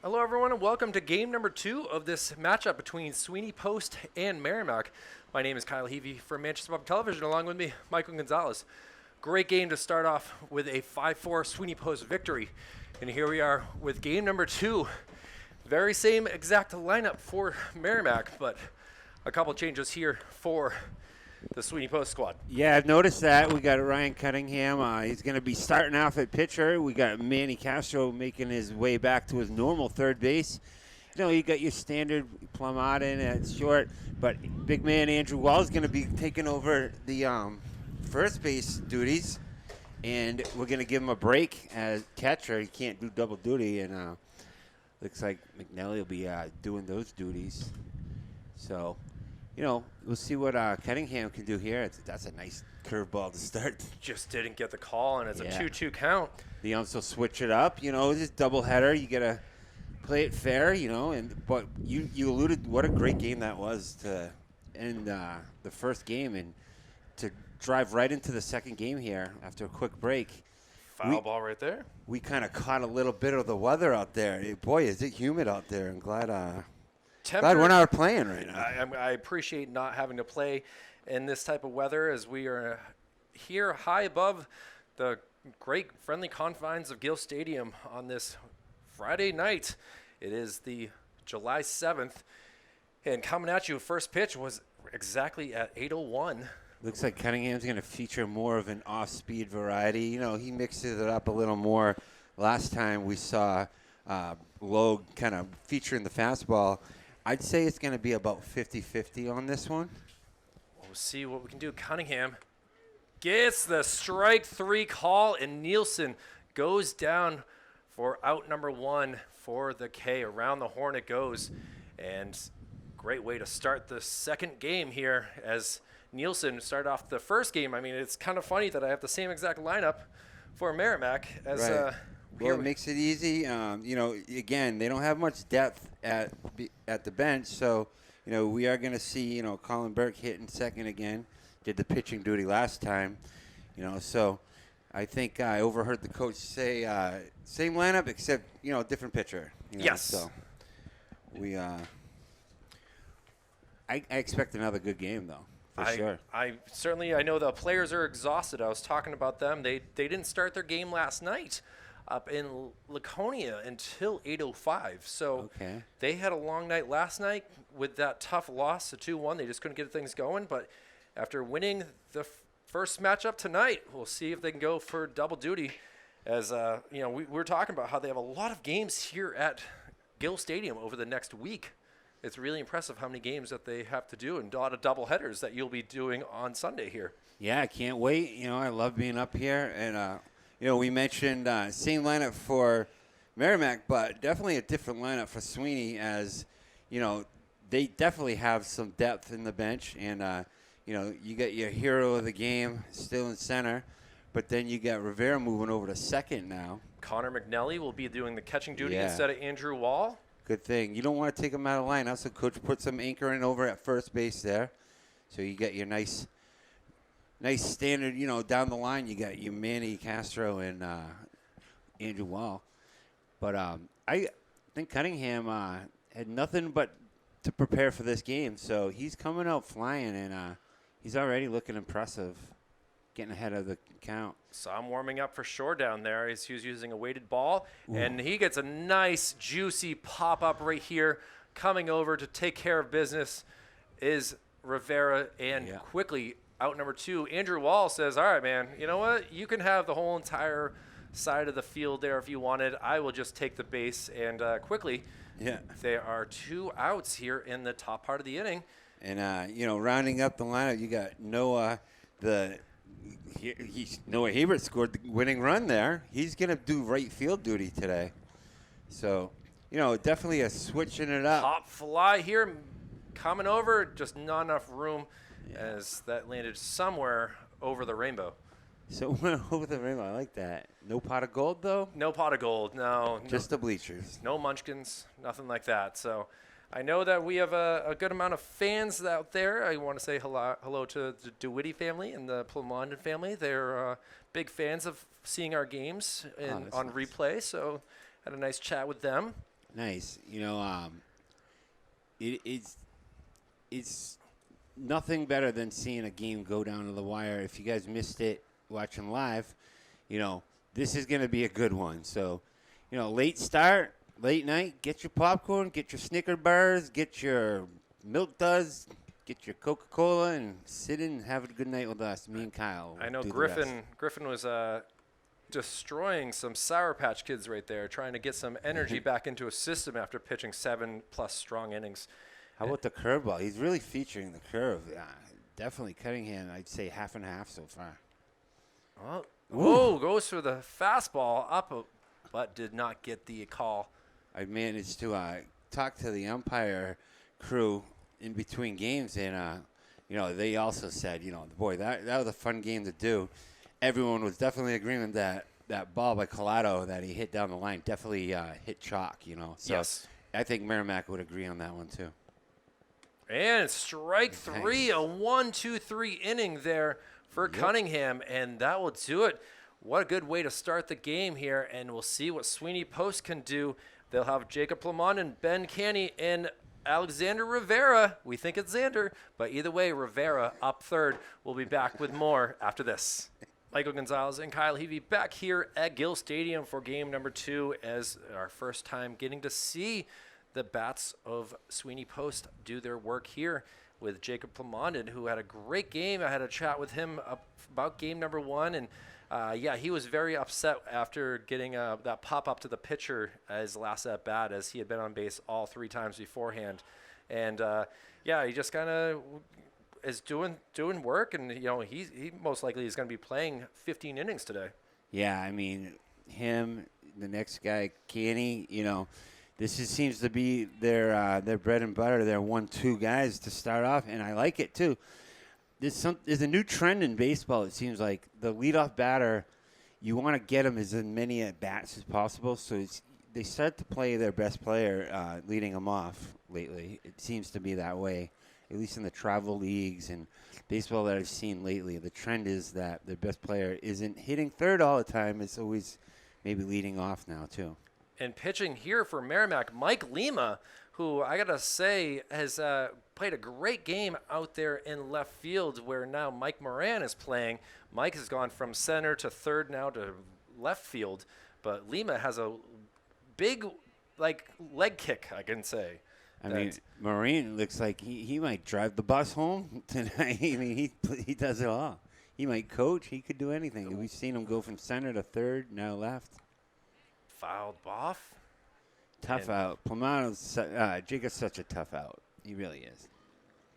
Hello, everyone, and welcome to game number 2 of this matchup between Sweeney Post and Merrimack. My name is Kyle Heavey from Manchester Public Television, along with me, Michael Gonzalez. Great game to start off with a 5-4 Sweeney Post victory. And here we are with game number 2. Very same exact lineup for Merrimack, but a couple changes here for the Sweeney Post squad. Yeah, I've noticed that. We got Ryan Cunningham. He's going to be starting off at pitcher. We got Manny Castro making his way back to his normal third base. You know, you got your standard Plumada in at short, but big man Andrew Wall is going to be taking over the first base duties, and we're going to give him a break as catcher. He can't do double duty, and looks like McNally will be doing those duties. So, you know, we'll see what Cunningham can do here. That's a nice curveball to start. Just didn't get the call, and it's a 2-2 count. The umps will switch it up. You know, just doubleheader. You got to play it fair, you know. But you alluded what a great game that was to end the first game and to drive right into the second game here after a quick break. Foul ball right there. We kind of caught a little bit of the weather out there. Boy, is it humid out there. I'm glad we're not playing right now. I appreciate not having to play in this type of weather as we are here high above the great friendly confines of Gill Stadium on this Friday night. It is the July 7th, and coming at you, first pitch was exactly at 8:01. Looks like Cunningham's going to feature more of an off-speed variety. You know, he mixes it up a little more. Last time we saw Logue kind of featuring the fastball. I'd say it's going to be about 50-50 on this one. We'll see what we can do. Cunningham gets the strike 3 call, and Nielsen goes down for out number 1 for the K. Around the horn it goes, and great way to start the second game here as Nielsen started off the first game. I mean, it's kind of funny that I have the same exact lineup for Merrimack as right. Well, it makes it easy. You know, again, they don't have much depth at the bench, so, you know, we are going to see, you know, Colin Burke hitting second again. Did the pitching duty last time, you know, so I think I overheard the coach say same lineup except, you know, different pitcher. You know, yes. So we I expect another good game, though. Sure. I know the players are exhausted. I was talking about them. They didn't start their game last night up in Laconia until 8:05. So They had a long night last night with that tough loss to 2-1. They just couldn't get things going. But after winning the first matchup tonight, we'll see if they can go for double duty. As you know, we were talking about how they have a lot of games here at Gill Stadium over the next week. It's really impressive how many games that they have to do and a lot of double headers that you'll be doing on Sunday here. Yeah, I can't wait. You know, I love being up here. And, you know, we mentioned same lineup for Merrimack, but definitely a different lineup for Sweeney as, you know, they definitely have some depth in the bench. And, you know, you got your hero of the game still in center, but then you got Rivera moving over to second now. Connor McNally will be doing the catching duty instead of Andrew Wall. Good thing. You don't want to take him out of lineup, so coach put some anchoring over at first base there. So you get your nice standard, you know, down the line. You got your Manny Castro and Andrew Wall. But I think Cunningham had nothing but to prepare for this game. So he's coming out flying, and he's already looking impressive, getting ahead of the count. So I'm warming up for sure down there. He was using a weighted ball, and he gets a nice, juicy pop-up right here. Coming over to take care of business is Rivera, and quickly, out number 2, Andrew Wall says, all right, man, you know what? You can have the whole entire side of the field there if you wanted. I will just take the base, and quickly, there are 2 outs here in the top part of the inning. And, you know, rounding up the lineup, you got Noah, Noah Hebert scored the winning run there. He's going to do right field duty today. So, you know, definitely a switching it up. Pop fly here, coming over, just not enough room as that landed somewhere over the rainbow. So over the rainbow, I like that. No pot of gold, though? No pot of gold, no. Just the bleachers. No munchkins, nothing like that. So I know that we have a good amount of fans out there. I want to say hello to the DeWitty family and the Plumondon family. They're big fans of seeing our games on replay, so had a nice chat with them. Nice. It's nothing better than seeing a game go down to the wire. If you guys missed it watching live, this is going to be a good one. So, late start, late night, get your popcorn, get your Snicker bars, get your Milk Duds, get your Coca-Cola, and sit in and have a good night with us, me and Kyle. I know Griffin was destroying some Sour Patch Kids right there, trying to get some energy back into his system after pitching 7+ strong innings. How about the curveball? He's really featuring the curve. Definitely Cunningham, I'd say half and half so far. Oh, goes for the fastball up, but did not get the call. I managed to talk to the umpire crew in between games, and they also said, boy, that was a fun game to do. Everyone was definitely agreeing that ball by Collado that he hit down the line definitely hit chalk, So yes. I think Merrimack would agree on that one too. And strike three, a 1-2-3 inning there for Cunningham, and that will do it. What a good way to start the game here, and we'll see what Sweeney Post can do. They'll have Jacob Plamont and Ben Canny and Alexander Rivera. We think it's Xander, but either way, Rivera up third. We'll be back with more after this. Michael Gonzalez and Kyle Heavey back here at Gill Stadium for game number 2 as our first time getting to see the bats of Sweeney Post do their work here with Jacob Plamondon, who had a great game. I had a chat with him about game number 1, and he was very upset after getting that pop up to the pitcher as last at bat, as he had been on base all 3 times beforehand. And he just kind of is doing work, and he most likely is going to be playing 15 innings today. Yeah, I mean, him, the next guy, Canny, this seems to be their bread and butter, their 1-2 guys to start off, and I like it too. There's a new trend in baseball. It seems like the leadoff batter, you want to get him as many at bats as possible. So they start to play their best player leading them off lately. It seems to be that way, at least in the travel leagues and baseball that I've seen lately. The trend is that their best player isn't hitting third all the time. It's always maybe leading off now too. And pitching here for Merrimack, Mike Lima, who I got to say has played a great game out there in left field, where now Mike Moran is playing. Mike has gone from center to third now to left field, but Lima has a big leg kick, I can say. I mean, Moran looks like he might drive the bus home tonight. I mean, he does it all. He might coach. He could do anything. We've seen him go from center to third, now left. Fouled off. Tough out. Plamano's Jacob's such a tough out. He really is.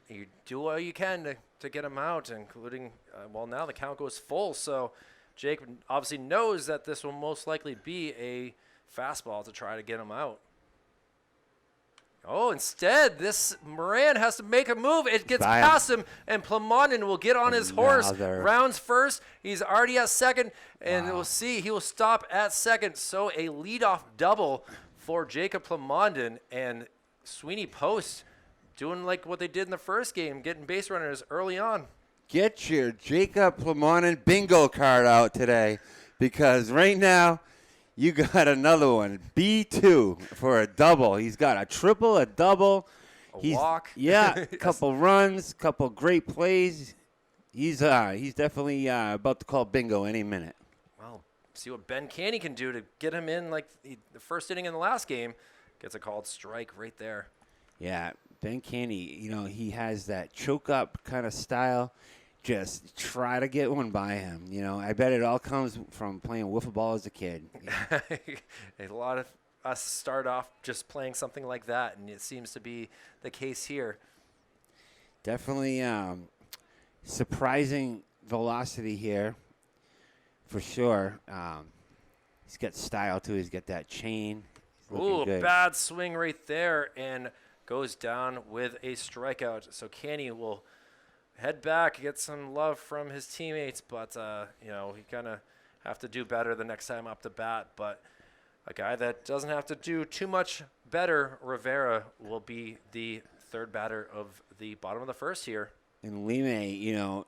You do all you can to get him out, including, now the count goes full. So Jake obviously knows that this will most likely be a fastball to try to get him out. Oh, instead, this Moran has to make a move. It gets past him, and Plamondon will get on his horse. Rounds first. He's already at second, and we'll see. He will stop at second. So a leadoff double for Jacob Plamondon, and Sweeney Post doing like what they did in the first game, getting base runners early on. Get your Jacob Plamondon bingo card out today, because right now you got another one, B2 for a double. He's got a triple, a double. A walk. Yeah, a couple runs, couple great plays. He's definitely about to call bingo any minute. Well, see what Ben Canny can do to get him in like the first inning in the last game. Gets a called strike right there. Yeah, Ben Canny, he has that choke up kind of style. Just try to get one by him. I bet it all comes from playing wiffle ball as a kid. A lot of us start off just playing something like that, and it seems to be the case here. Definitely surprising velocity here, for sure. He's got style, too. He's got that chain. Ooh, bad swing right there, and goes down with a strikeout. So Canny will head back, get some love from his teammates, but he kind of have to do better the next time up to bat. But a guy that doesn't have to do too much better, Rivera, will be the third batter of the bottom of the first here. And Lime,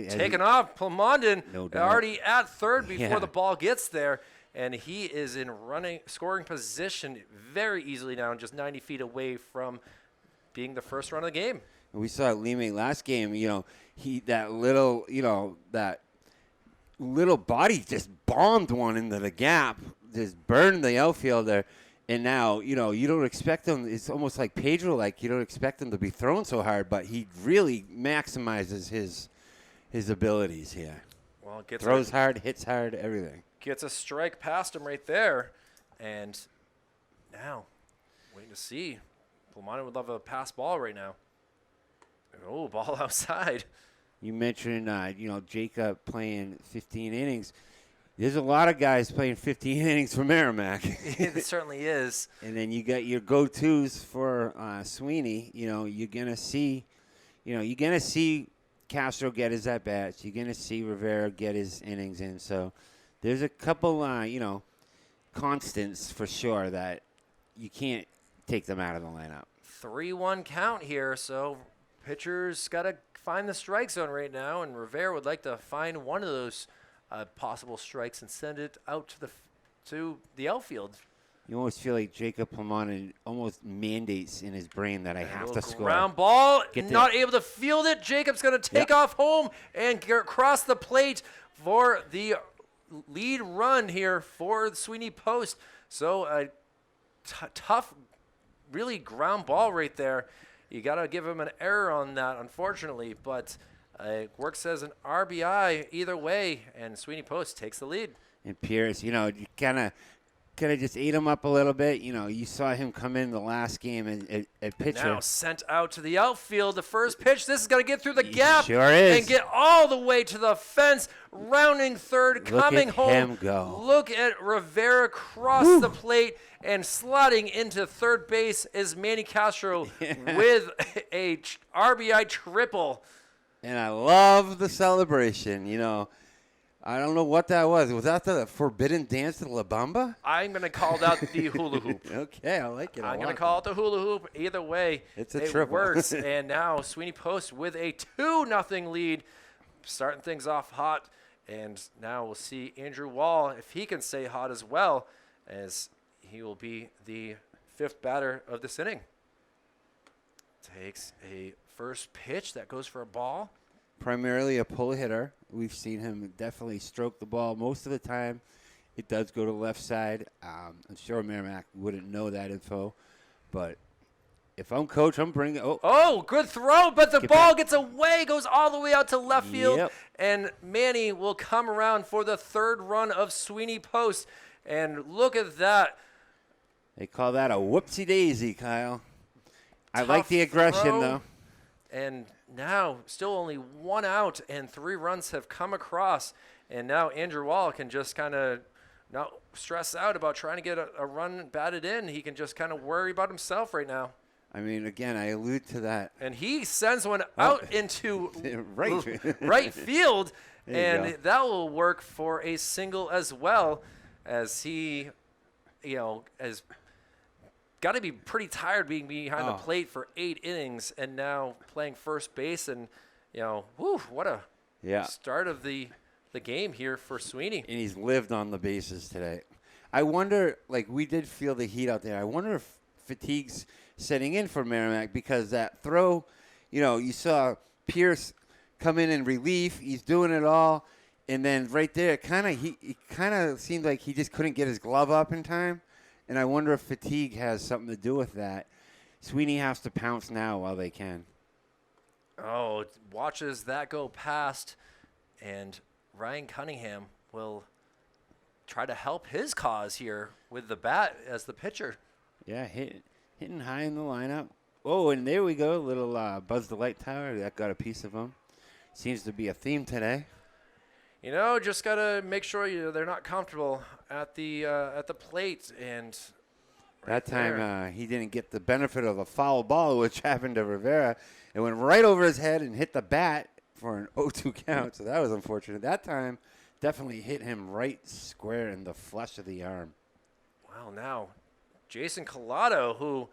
taken off. Plamondon no doubt. already at third before the ball gets there. and he is in scoring position very easily now, just 90 feet away from being the first run of the game. We saw Lee last game. That little body just bombed one into the gap, just burned the outfielder. And now, you don't expect him. It's almost like Pedro, like you don't expect him to be thrown so hard, but he really maximizes his abilities here. Well, throws hard, hits hard, everything. Gets a strike past him right there. And now, waiting to see. Plumani would love a pass ball right now. Oh, ball outside. You mentioned, Jacob playing 15 innings. There's a lot of guys playing 15 innings for Merrimack. It certainly is. And then you got your go-tos for Sweeney. You're gonna see Castro get his at-bats. You're gonna see Rivera get his innings in. So there's a couple, constants for sure that you can't take them out of the lineup. 3-1 count here, so pitcher's got to find the strike zone right now, and Rivera would like to find one of those possible strikes and send it out to the outfield. You almost feel like Jacob Plumani almost mandates in his brain that I have to score. Ground ball, not able to field it. Jacob's going to take off home and cross the plate for the lead run here for the Sweeney Post. So a tough, really ground ball right there. You got to give him an error on that, unfortunately, but it works as an RBI either way, and Sweeney Post takes the lead. And Pierce, you kind of just ate him up a little bit. You saw him come in the last game at pitcher. Now sent out to the outfield. The first pitch. This is going to get through the gap. Sure is. And get all the way to the fence. Rounding third, coming home. Look at him go. Look at Rivera cross the plate and sliding into third base is Manny Castro with a RBI triple. And I love the celebration, I don't know what that was. Was that the forbidden dance to La Bamba? I'm going to call that the hula hoop. Okay, I like it. I'm going to call it the hula hoop. Either way, it triple. Works. And now Sweeney Post with a 2-0 lead, starting things off hot. And now we'll see Andrew Wall, if he can stay hot as well, as he will be the 5th batter of this inning. Takes a first pitch that goes for a ball. Primarily a pull hitter. We've seen him definitely stroke the ball most of the time. It does go to the left side. I'm sure Merrimack wouldn't know that info, but if I'm coach, I'm bringing. Oh, good throw, but the ball gets away, goes all the way out to left field, and Manny will come around for the 3rd run of Sweeney Post. And look at that. They call that a whoopsie daisy, Kyle. I like the aggression, though. And now still only 1 out and 3 runs have come across. And now Andrew Wall can just kind of not stress out about trying to get a run batted in. He can just kind of worry about himself right now. I mean, again, I allude to that. And he sends one out into right field. And that will work for a single as well, as he, has got to be pretty tired being behind the plate for 8 innings and now playing first base. And, what a start of the game here for Sweeney. And he's lived on the bases today. I wonder, we did feel the heat out there. I wonder if fatigue's setting in for Merrimack, because that throw, you saw Pierce come in relief. He's doing it all. And then right there, it kind of seemed like he just couldn't get his glove up in time. And I wonder if fatigue has something to do with that. Sweeney has to pounce now while they can. Oh, watches that go past, and Ryan Cunningham will try to help his cause here with the bat as the pitcher. Yeah, hitting high in the lineup. Oh, and there we go, little Buzz the Light Tower. That got a piece of him. Seems to be a theme today. Just got to make sure they're not comfortable at the plate. And that time he didn't get the benefit of a foul ball, which happened to Rivera. It went right over his head and hit the bat for an 0-2 count, so that was unfortunate. That time definitely hit him right square in the flesh of the arm. Wow, now Jason Collado, who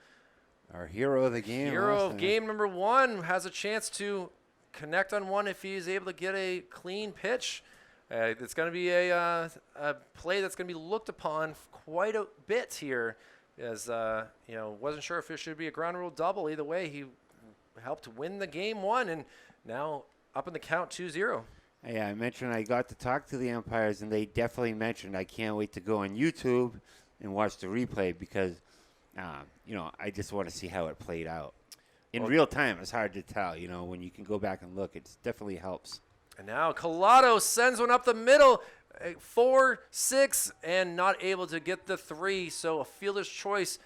our hero of the game. Hero of game number 1, has a chance to connect on one if he's able to get a clean pitch. It's going to be a play that's going to be looked upon quite a bit here, as wasn't sure if it should be a ground rule double. Either way, he helped win the game one, and now up in the count 2-0. Yeah, I mentioned I got to talk to the umpires, and they definitely mentioned I can't wait to go on YouTube and watch the replay because, I just want to see how it played out. In real time, it's hard to tell. When you can go back and look, it definitely helps. And now Collado sends one up the middle, 4-6, and not able to get the 3. So a fielder's choice,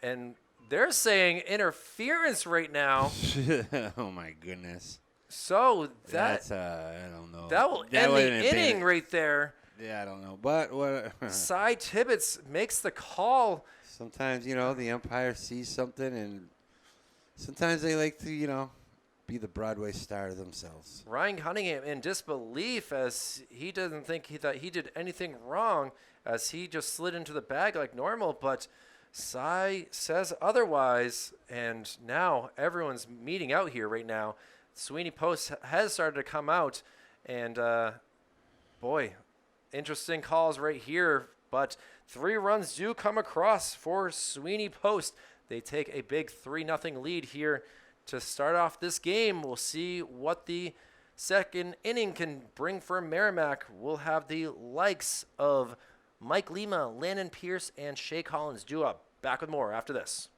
and they're saying interference right now. Oh my goodness. So that's I don't know. That will end the inning right there. Yeah, I don't know, but what? Cy Tibbetts makes the call. Sometimes the umpire sees something, and sometimes they like to be the Broadway star themselves. Ryan Cunningham in disbelief as he doesn't think that he did anything wrong, as he just slid into the bag like normal, but Cy says otherwise, and now everyone's meeting out here right now. Sweeney Post has started to come out, and boy, interesting calls right here, but 3 runs do come across for Sweeney Post. They take a big 3-0 lead here to start off this game. We'll see what the second inning can bring for Merrimack. We'll have the likes of Mike Lima, Landon Pierce, and Shea Collins due up. Back with more after this.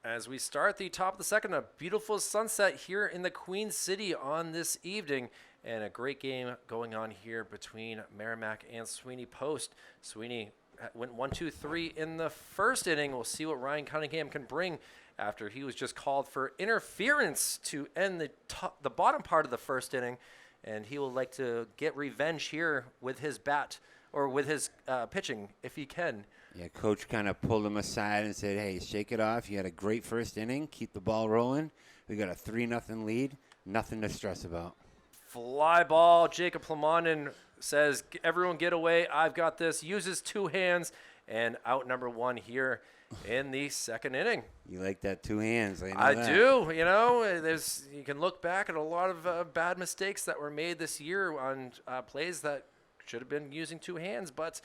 As we start the top of the second, a beautiful sunset here in the Queen City on this evening, and a great game going on here between Merrimack and Sweeney Post. Sweeney went 1-2-3 in the first inning. We'll see what Ryan Cunningham can bring after he was just called for interference to end the bottom part of the first inning, and he will like to get revenge here with his bat or with his pitching if he can. Yeah, coach kind of pulled him aside and said, hey, shake it off. You had a great first inning. Keep the ball rolling. We got a 3-0 lead. Nothing to stress about. Fly ball. Jacob Plamanen says, everyone get away. I've got this. Uses 2 hands, and out number 1 here in the second inning. You like that 2 hands. I do. You can look back at a lot of bad mistakes that were made this year on plays that should have been using 2 hands, but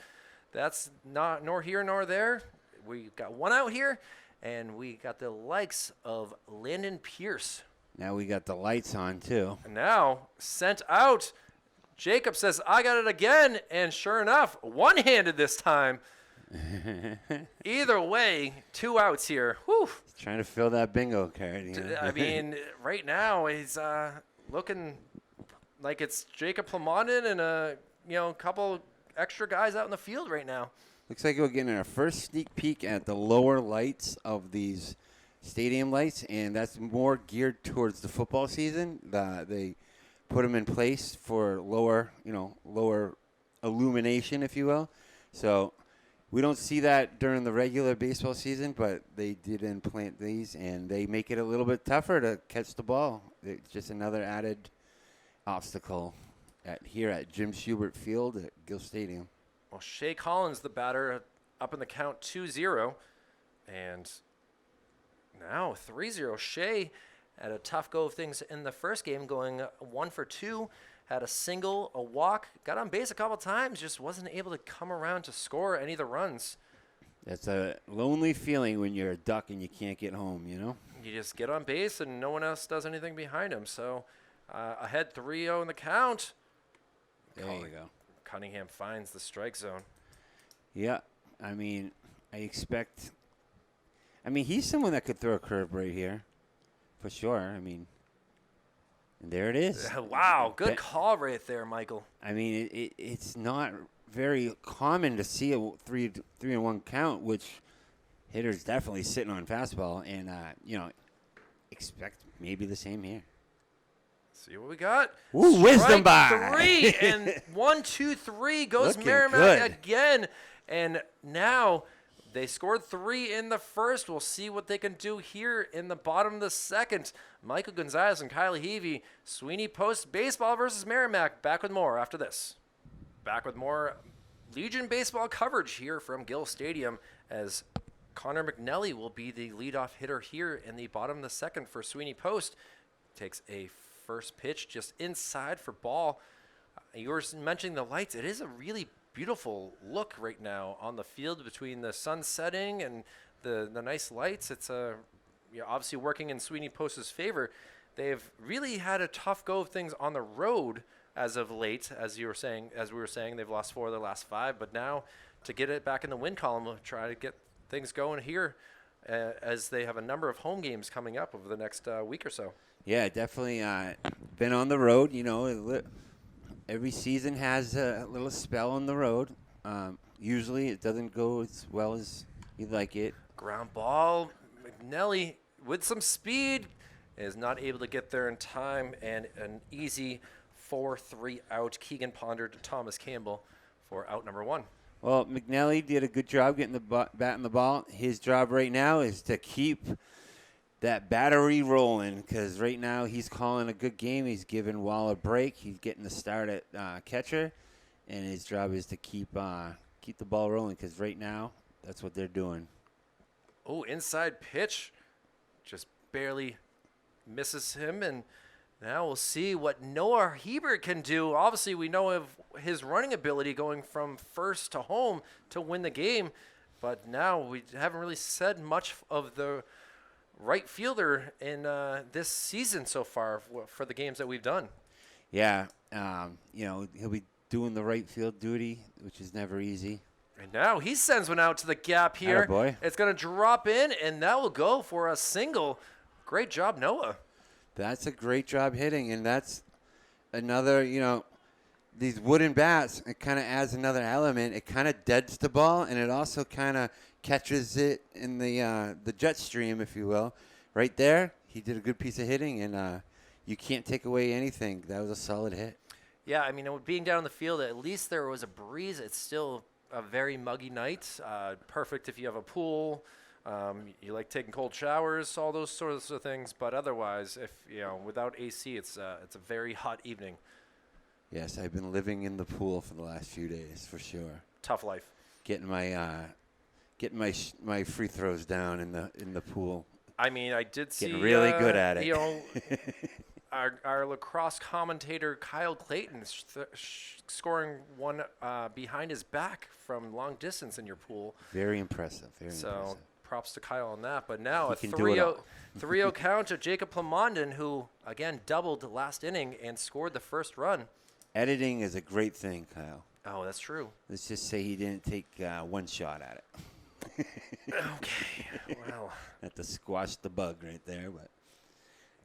that's not nor here nor there. We got 1 out here, and we got the likes of Landon Pierce. Now we got the lights on, too. And now, sent out. Jacob says, I got it again, and sure enough, one-handed this time. Either way, 2 outs here. Whew. Trying to fill that bingo card. I mean, right now, he's looking like it's Jacob Plamanen and a couple extra guys out in the field right now. Looks like we're getting our first sneak peek at the lower lights of these stadium lights, and that's more geared towards the football season. They put them in place for lower illumination, if you will. So we don't see that during the regular baseball season, but they did implant these, and they make it a little bit tougher to catch the ball. It's just another added obstacle here at Jim Schubert Field at Gill Stadium. Well, Shea Collins, the batter, up in the count 2-0, and now 3-0. Shea had a tough go of things in the first game, going 1 for 2, had a single, a walk, got on base a couple times, just wasn't able to come around to score any of the runs. That's a lonely feeling when you're a Duck and you can't get home, You just get on base and no one else does anything behind him. So ahead 3-0 in the count. There you go. Cunningham finds the strike zone. Yeah, he's someone that could throw a curve right here, for sure. And there it is. Wow, good call right there, Michael. It's not very common to see a 3-1 count, which hitters definitely sitting on fastball, and expect maybe the same here. See what we got. Ooh, wisdom by 3 and 1-2-3 goes Merrimack again, and now they scored 3 in the first. We'll see what they can do here in the bottom of the second. Michael Gonzalez and Kyle Heavey, Sweeney Post baseball versus Merrimack. Back with more after this. Back with more Legion baseball coverage here from Gill Stadium, as Connor McNelly will be the leadoff hitter here in the bottom of the second for Sweeney Post. Takes a first pitch just inside for ball. you were mentioning the lights. It is a really beautiful look right now on the field between the sun setting and the nice lights. It's obviously working in Sweeney Post's favor. They've really had a tough go of things on the road as of late, as we were saying. They've lost 4 of their last 5, but now to get it back in the win column, we'll try to get things going here as they have a number of home games coming up over the next week or so. Yeah, definitely been on the road. Every season has a little spell on the road. Usually it doesn't go as well as you'd like it. Ground ball, McNelly with some speed is not able to get there in time, and an easy 4-3 out. Keegan Ponder to Thomas Campbell for out number 1. Well, McNelly did a good job getting the bat in the ball. His job right now is to keep that battery rolling, because right now he's calling a good game. He's giving Wall a break. He's getting the start at catcher, and his job is to keep the ball rolling, because right now that's what they're doing. Oh, inside pitch. Just barely misses him, and now we'll see what Noah Hebert can do. Obviously, we know of his running ability going from first to home to win the game, but now we haven't really said much of the right fielder in this season so far for the games that we've done. Yeah, he'll be doing the right field duty, which is never easy. And now he sends one out to the gap here. Attaboy. It's going to drop in, and that will go for a single. Great job, Noah. That's a great job hitting, and that's another, these wooden bats, it kind of adds another element. It kind of deads the ball, and it also kind of catches it in the jet stream, if you will. Right there, he did a good piece of hitting, and you can't take away anything. That was a solid hit. Yeah, I mean, being down in the field, at least there was a breeze. It's still a very muggy night. Perfect if you have a pool. You like taking cold showers, all those sorts of things. But otherwise, if without AC, it's a very hot evening. Yes, I've been living in the pool for the last few days, for sure. Tough life. Getting my free throws down in the pool. I mean, I did see getting really good at it. Our lacrosse commentator Kyle Clayton scoring one behind his back from long distance in your pool. Very impressive. Very impressive. Props to Kyle on that. But now he a 3-0 count to Jacob Plamondon, who, again, doubled last inning and scored the first run. Editing is a great thing, Kyle. Oh, that's true. Let's just say he didn't take one shot at it. Okay. Well. Had to squash the bug right there. But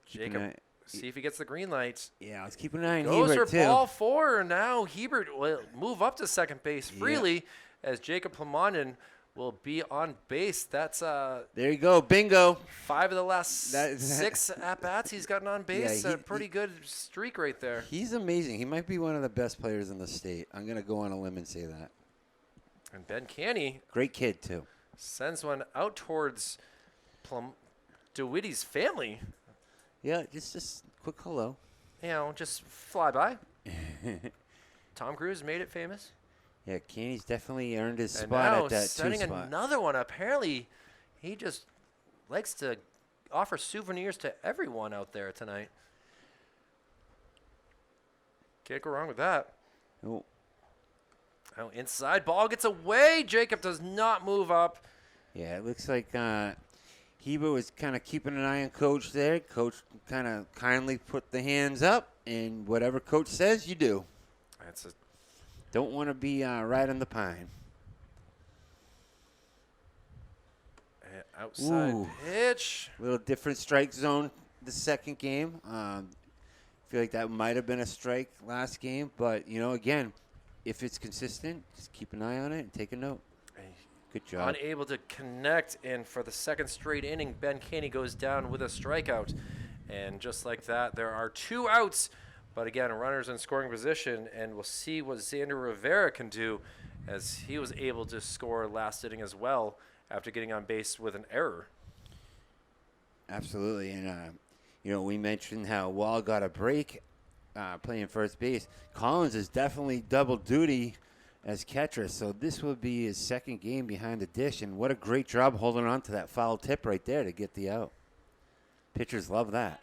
Jacob, see if he gets the green light. Yeah, let's keep an eye on Goes Hebert, for too. ball 4. Now Hebert will move up to second base freely as Jacob Plamondon will be on base. That's there you go, bingo. 5 of the last 6 at-bats he's gotten on base. Yeah, a pretty good streak right there. He's amazing. He might be one of the best players in the state. I'm going to go on a limb and say that. And Ben Canny. Great kid, too. Sends one out towards DeWitty's family. Yeah, just a quick hello. Just fly by. Tom Cruise made it famous. Yeah, Canny's definitely earned his And spot now at that sending 2 spot. another one. Apparently, he just likes to offer souvenirs to everyone out there tonight. Can't go wrong with that. Oh. Oh, inside ball gets away. Jacob does not move up. Yeah, it looks like Hebert was kind of keeping an eye on Coach there. Coach kind of kindly put the hands up, and whatever Coach says, you do. Don't want to be right on the pine. Outside pitch. A little different strike zone the second game. Feel like that might have been a strike last game. But, again, if it's consistent, just keep an eye on it and take a note. Good job. Unable to connect, and for the second straight inning, Ben Caney goes down with a strikeout. And just like that, there are 2 outs. But again, runners in scoring position, and we'll see what Xander Rivera can do, as he was able to score last inning as well after getting on base with an error. Absolutely, and we mentioned how Wall got a break playing first base. Collins is definitely double duty as catcher, so this will be his second game behind the dish, and what a great job holding on to that foul tip right there to get the out. Pitchers love that.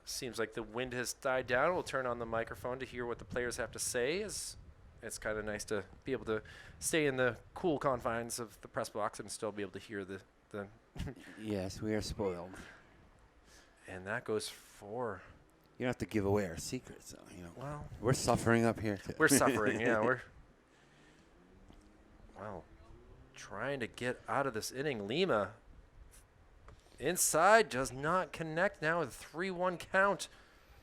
Seems like the wind has died down. We'll turn on the microphone to hear what the players have to say. It's kind of nice to be able to stay in the cool confines of the press box and still be able to hear the Yes, we are spoiled. And that goes for... You don't have to give away our secrets, though. Well, we're suffering up here, too. We're suffering, yeah. Well, trying to get out of this inning. Lima inside does not connect now with a 3-1 count.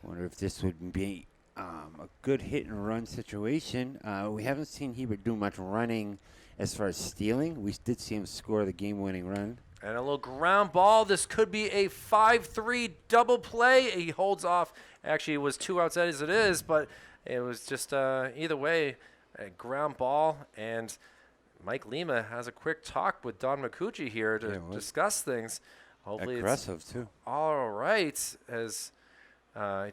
Wonder if this would be a good hit and run situation. We haven't seen Hebert do much running as far as stealing. We did see him score the game-winning run. And a little ground ball. This could be a 5-3 double play. He holds off. Actually, it was 2 outs as it is, but it was just either way, a ground ball. And Mike Lima has a quick talk with Don Makuchi here to discuss things. Hopefully aggressive, too. All right, as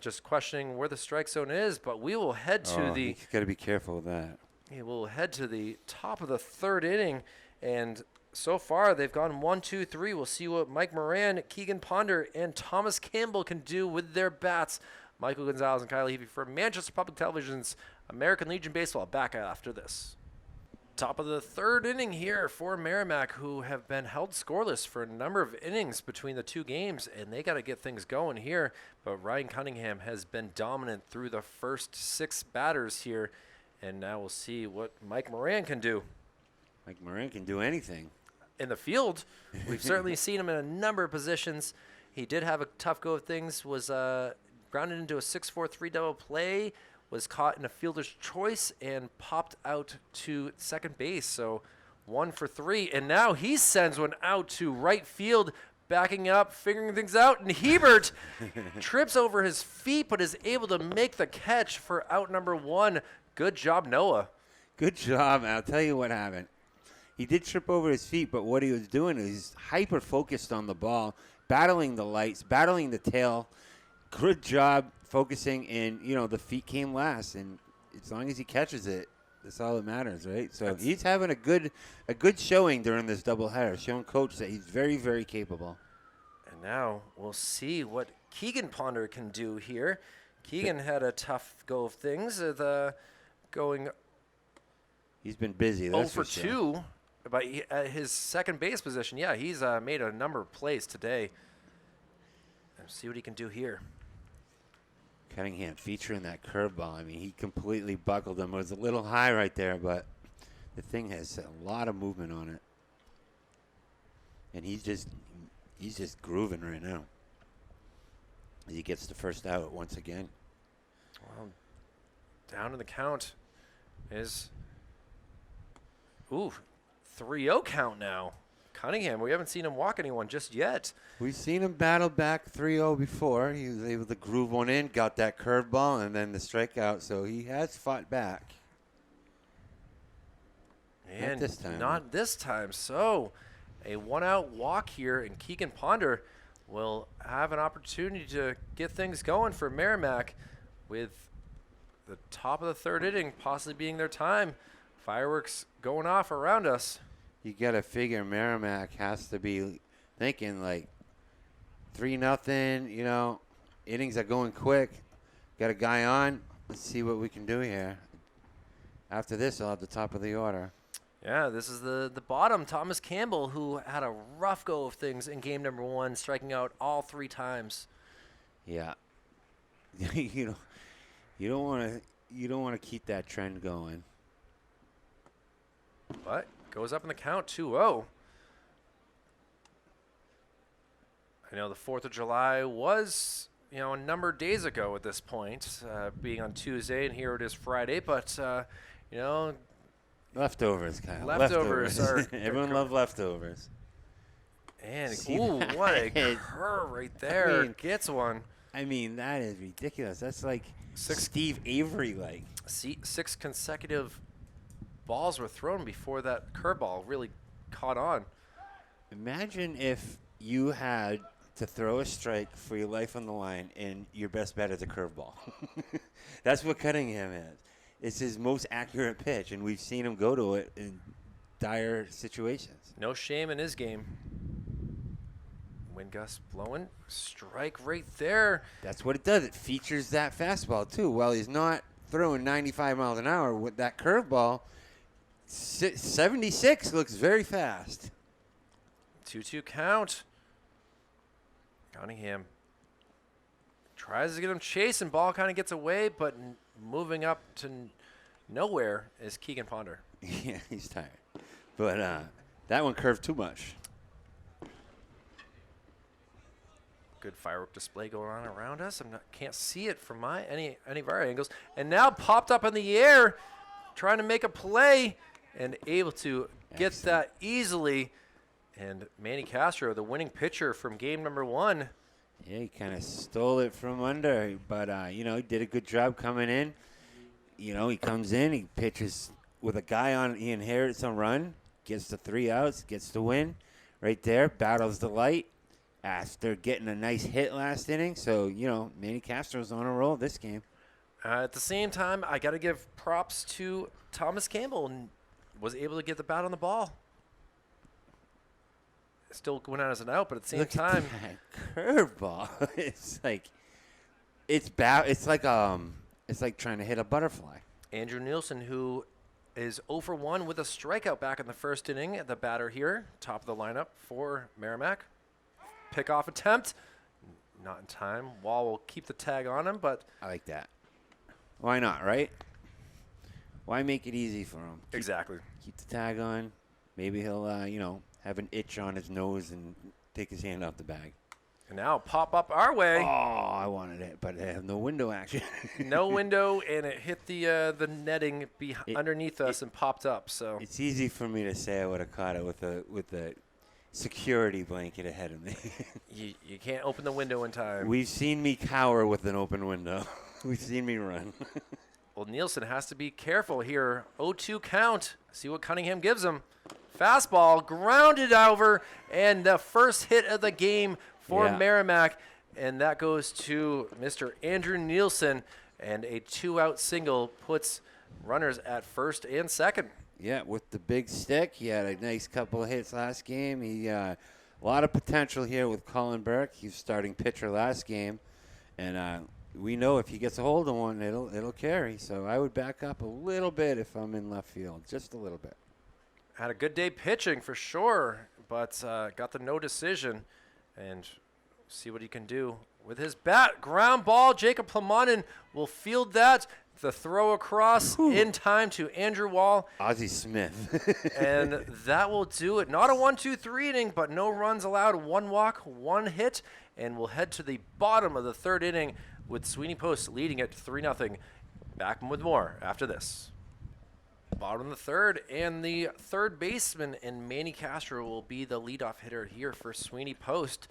just questioning where the strike zone is, but we will head to the... You got to be careful with that. We will head to the top of the 3rd inning, and so far they've gone 1, 2, 3. We'll see what Mike Moran, Keegan Ponder, and Thomas Campbell can do with their bats. Michael Gonzalez and Kyle Levy for Manchester Public Television's American Legion Baseball back after this. Top of the 3rd inning here for Merrimack, who have been held scoreless for a number of innings between the 2 games, and they got to get things going here. But Ryan Cunningham has been dominant through the first 6 batters here, and now we'll see what Mike Moran can do. Mike Moran can do anything. In the field, we've certainly seen him in a number of positions. He did have a tough go of things, was grounded into a 6-4-3 double play, was caught in a fielder's choice, and popped out to second base. So 1 for 3. And now he sends one out to right field, backing up, figuring things out. And Hebert trips over his feet, but is able to make the catch for out number 1. Good job, Noah. Good job. I'll tell you what happened. He did trip over his feet, but what he was doing is hyper-focused on the ball, battling the lights, battling the tail. Good job focusing, and, the feet came last. And as long as he catches it, that's all that matters, right? So he's having a good showing during this doubleheader, showing Coach that he's very, very capable. And now we'll see what Keegan Ponder can do here. Keegan had a tough go of things, going... He's been busy, that's 0 for 2. But at his second base position, yeah, he's made a number of plays today. Let's see what he can do here. Cunningham featuring that curveball. I mean, he completely buckled him. It was a little high right there, but the thing has a lot of movement on it. And he's just grooving right now. He gets the first out once again. Well, down in the count is... Ooh, 3-0 count now. Cunningham, we haven't seen him walk anyone just yet. We've seen him battle back 3-0 before. He was able to groove one in, got that curveball, and then the strikeout. So he has fought back. And not this time. Not this time. So a 1-out walk here, and Keegan Ponder will have an opportunity to get things going for Merrimack with the top of the 3rd inning possibly being their time. Fireworks going off around us. You got to figure Merrimack has to be thinking like 3-0, innings are going quick. Got a guy on. Let's see what we can do here. After this, I'll have the top of the order. Yeah, this is the bottom. Thomas Campbell, who had a rough go of things in game number 1, striking out all 3 times. Yeah. you don't want to keep that trend going. But goes up in the count, 2-0. I know the 4th of July was, a number of days ago at this point, being on Tuesday, and here it is Friday. But, leftovers, Kyle. Leftovers are... Everyone loves leftovers. And, what a curve right there. Gets one. I mean, that is ridiculous. That's like Steve Avery-like. 6 consecutive balls were thrown before that curveball really caught on. Imagine if you had to throw a strike for your life on the line and your best bet is a curveball. That's what Cunningham is. It's his most accurate pitch, and we've seen him go to it in dire situations. No shame in his game. Wind gust blowing. Strike right there. That's what it does. It features that fastball, too. While he's not throwing 95 miles an hour with that curveball, 76 looks very fast. 2-2 count. Cunningham tries to get him chasing. Ball kind of gets away, but moving up to nowhere is Keegan Ponder. Yeah, he's tired. But that one curved too much. Good firework display going on around us. Can't see it from any of our angles. And now popped up in the air, trying to make a play and able to get that easily. And Manny Castro, the winning pitcher from game number 1. Yeah, he kind of stole it from under, but, he did a good job coming in. He comes in, he pitches with a guy on, he inherits a run, gets the 3 outs, gets the win right there, battles the light after getting a nice hit last inning. So, Manny Castro's on a roll this game. At the same time, I got to give props to Thomas Campbell and was able to get the bat on the ball. Still going out as an out, but at the same time, curveball. It's like trying to hit a butterfly. Andrew Nielsen, who is 0 for 1 with a strikeout back in the first inning, the batter here, top of the lineup for Merrimack. Pickoff attempt, not in time. Wall will keep the tag on him, but I like that. Why not, right? Why make it easy for him? Exactly. Keep the tag on. Maybe he'll, have an itch on his nose and take his hand out the bag. And now pop up our way. Oh, I wanted it, but I have no window action. No window, and it hit the netting underneath us and popped up. So it's easy for me to say I would have caught it with a security blanket ahead of me. you can't open the window in time. We've seen me cower with an open window. We've seen me run. Well, Nielsen has to be careful here. 0-2 count. See what Cunningham gives him. Fastball grounded over, and the first hit of the game for Merrimack, and that goes to Mr. Andrew Nielsen, and a 2-out single puts runners at first and second. Yeah, with the big stick. He had a nice couple of hits last game. He a lot of potential here with Colin Burke. He was starting pitcher last game, and we know if he gets a hold of one, it'll carry. So I would back up a little bit if I'm in left field, just a little bit. Had a good day pitching for sure, but got the no decision, and see what he can do with his bat. Ground ball. Jacob Plamanen will field that. The throw across in time to Andrew Wall. Ozzie Smith. And that will do it. Not a 1-2-3 inning, but no runs allowed. 1 walk, 1 hit, and we'll head to the bottom of the 3rd inning with Sweeney Post leading it 3-0. Back with more after this. Bottom of the 3rd, and the 3rd baseman and Manny Castro will be the leadoff hitter here for Sweeney Post,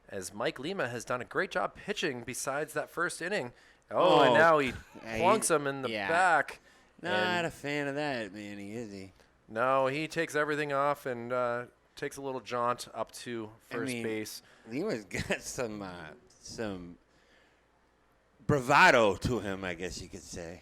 as Mike Lima has done a great job pitching besides that first inning. Oh, and now he plunks him in the back. Not a fan of that, Manny, is he? No, he takes everything off and takes a little jaunt up to first base. Lima's got some bravado to him, I guess you could say.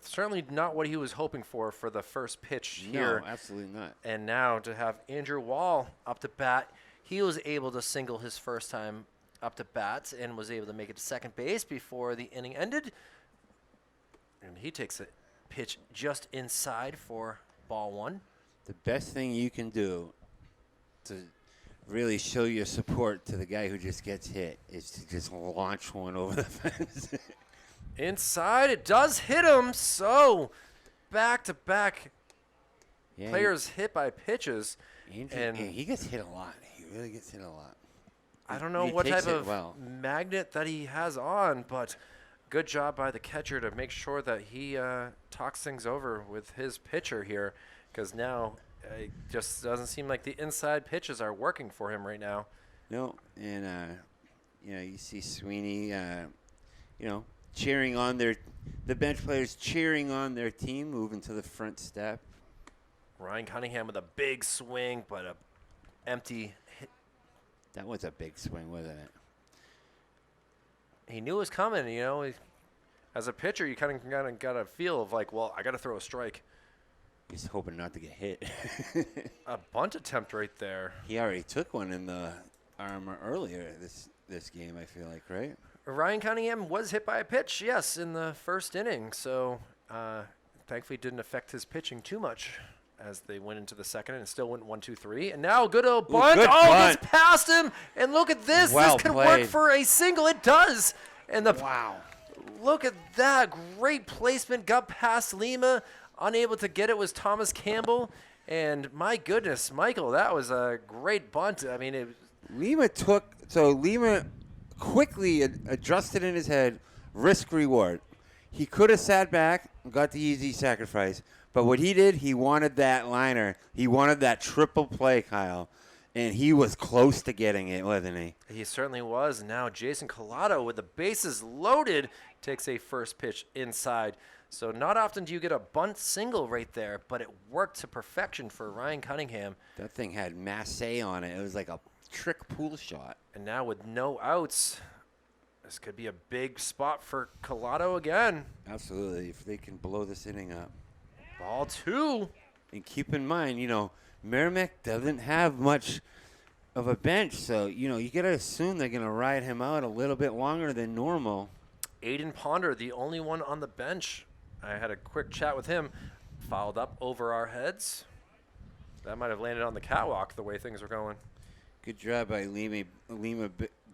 Certainly not what he was hoping for the first pitch here. No, absolutely not. And now to have Andrew Wall up to bat, he was able to single his first time up to bat and was able to make it to second base before the inning ended. And he takes a pitch just inside for ball 1. The best thing you can do to really show your support to the guy who just gets hit is to just launch one over the fence. Inside, it does hit him. So, back-to-back players hit by pitches. And he gets hit a lot. He really gets hit a lot. I don't know what type of magnet that he has on, but good job by the catcher to make sure that he talks things over with his pitcher here, because now it just doesn't seem like the inside pitches are working for him right now. No, and you see Sweeney, cheering on the bench players cheering on their team, moving to the front step. Ryan Cunningham with a big swing, but a empty hit. That was a big swing, wasn't it? He knew it was coming, As a pitcher, you kind of got a feel of like, well, I got to throw a strike. He's hoping not to get hit. A bunt attempt right there. He already took one in the arm earlier this game, I feel like, right? Ryan Cunningham was hit by a pitch, yes, in the first inning. So thankfully it didn't affect his pitching too much as they went into the second and still went 1-2-3. And now good old bunt. Good bunt. Gets past him. And look at this. Well this could played. work for a single. It does. And Wow. Look at that. Great placement. Got past Lima. Unable to get it was Thomas Campbell. And my goodness, Michael, that was a great bunt. I mean, Lima quickly adjusted in his head, risk reward. He could have sat back and got the easy sacrifice. But what he did, he wanted that liner. He wanted that triple play, Kyle. And he was close to getting it, wasn't he? He certainly was. Now Jason Collado, with the bases loaded, takes a first pitch inside. So not often do you get a bunt single right there, but it worked to perfection for Ryan Cunningham. That thing had Massey on it. It was like a trick pool shot. And now with no outs, this could be a big spot for Collado again. Absolutely, if they can blow this inning up. Ball 2. And keep in mind, Merrimack doesn't have much of a bench, so, you got to assume they're going to ride him out a little bit longer than normal. Aiden Ponder, the only one on the bench. I had a quick chat with him. Fouled up over our heads. That might have landed on the catwalk the way things were going. Good job by Lima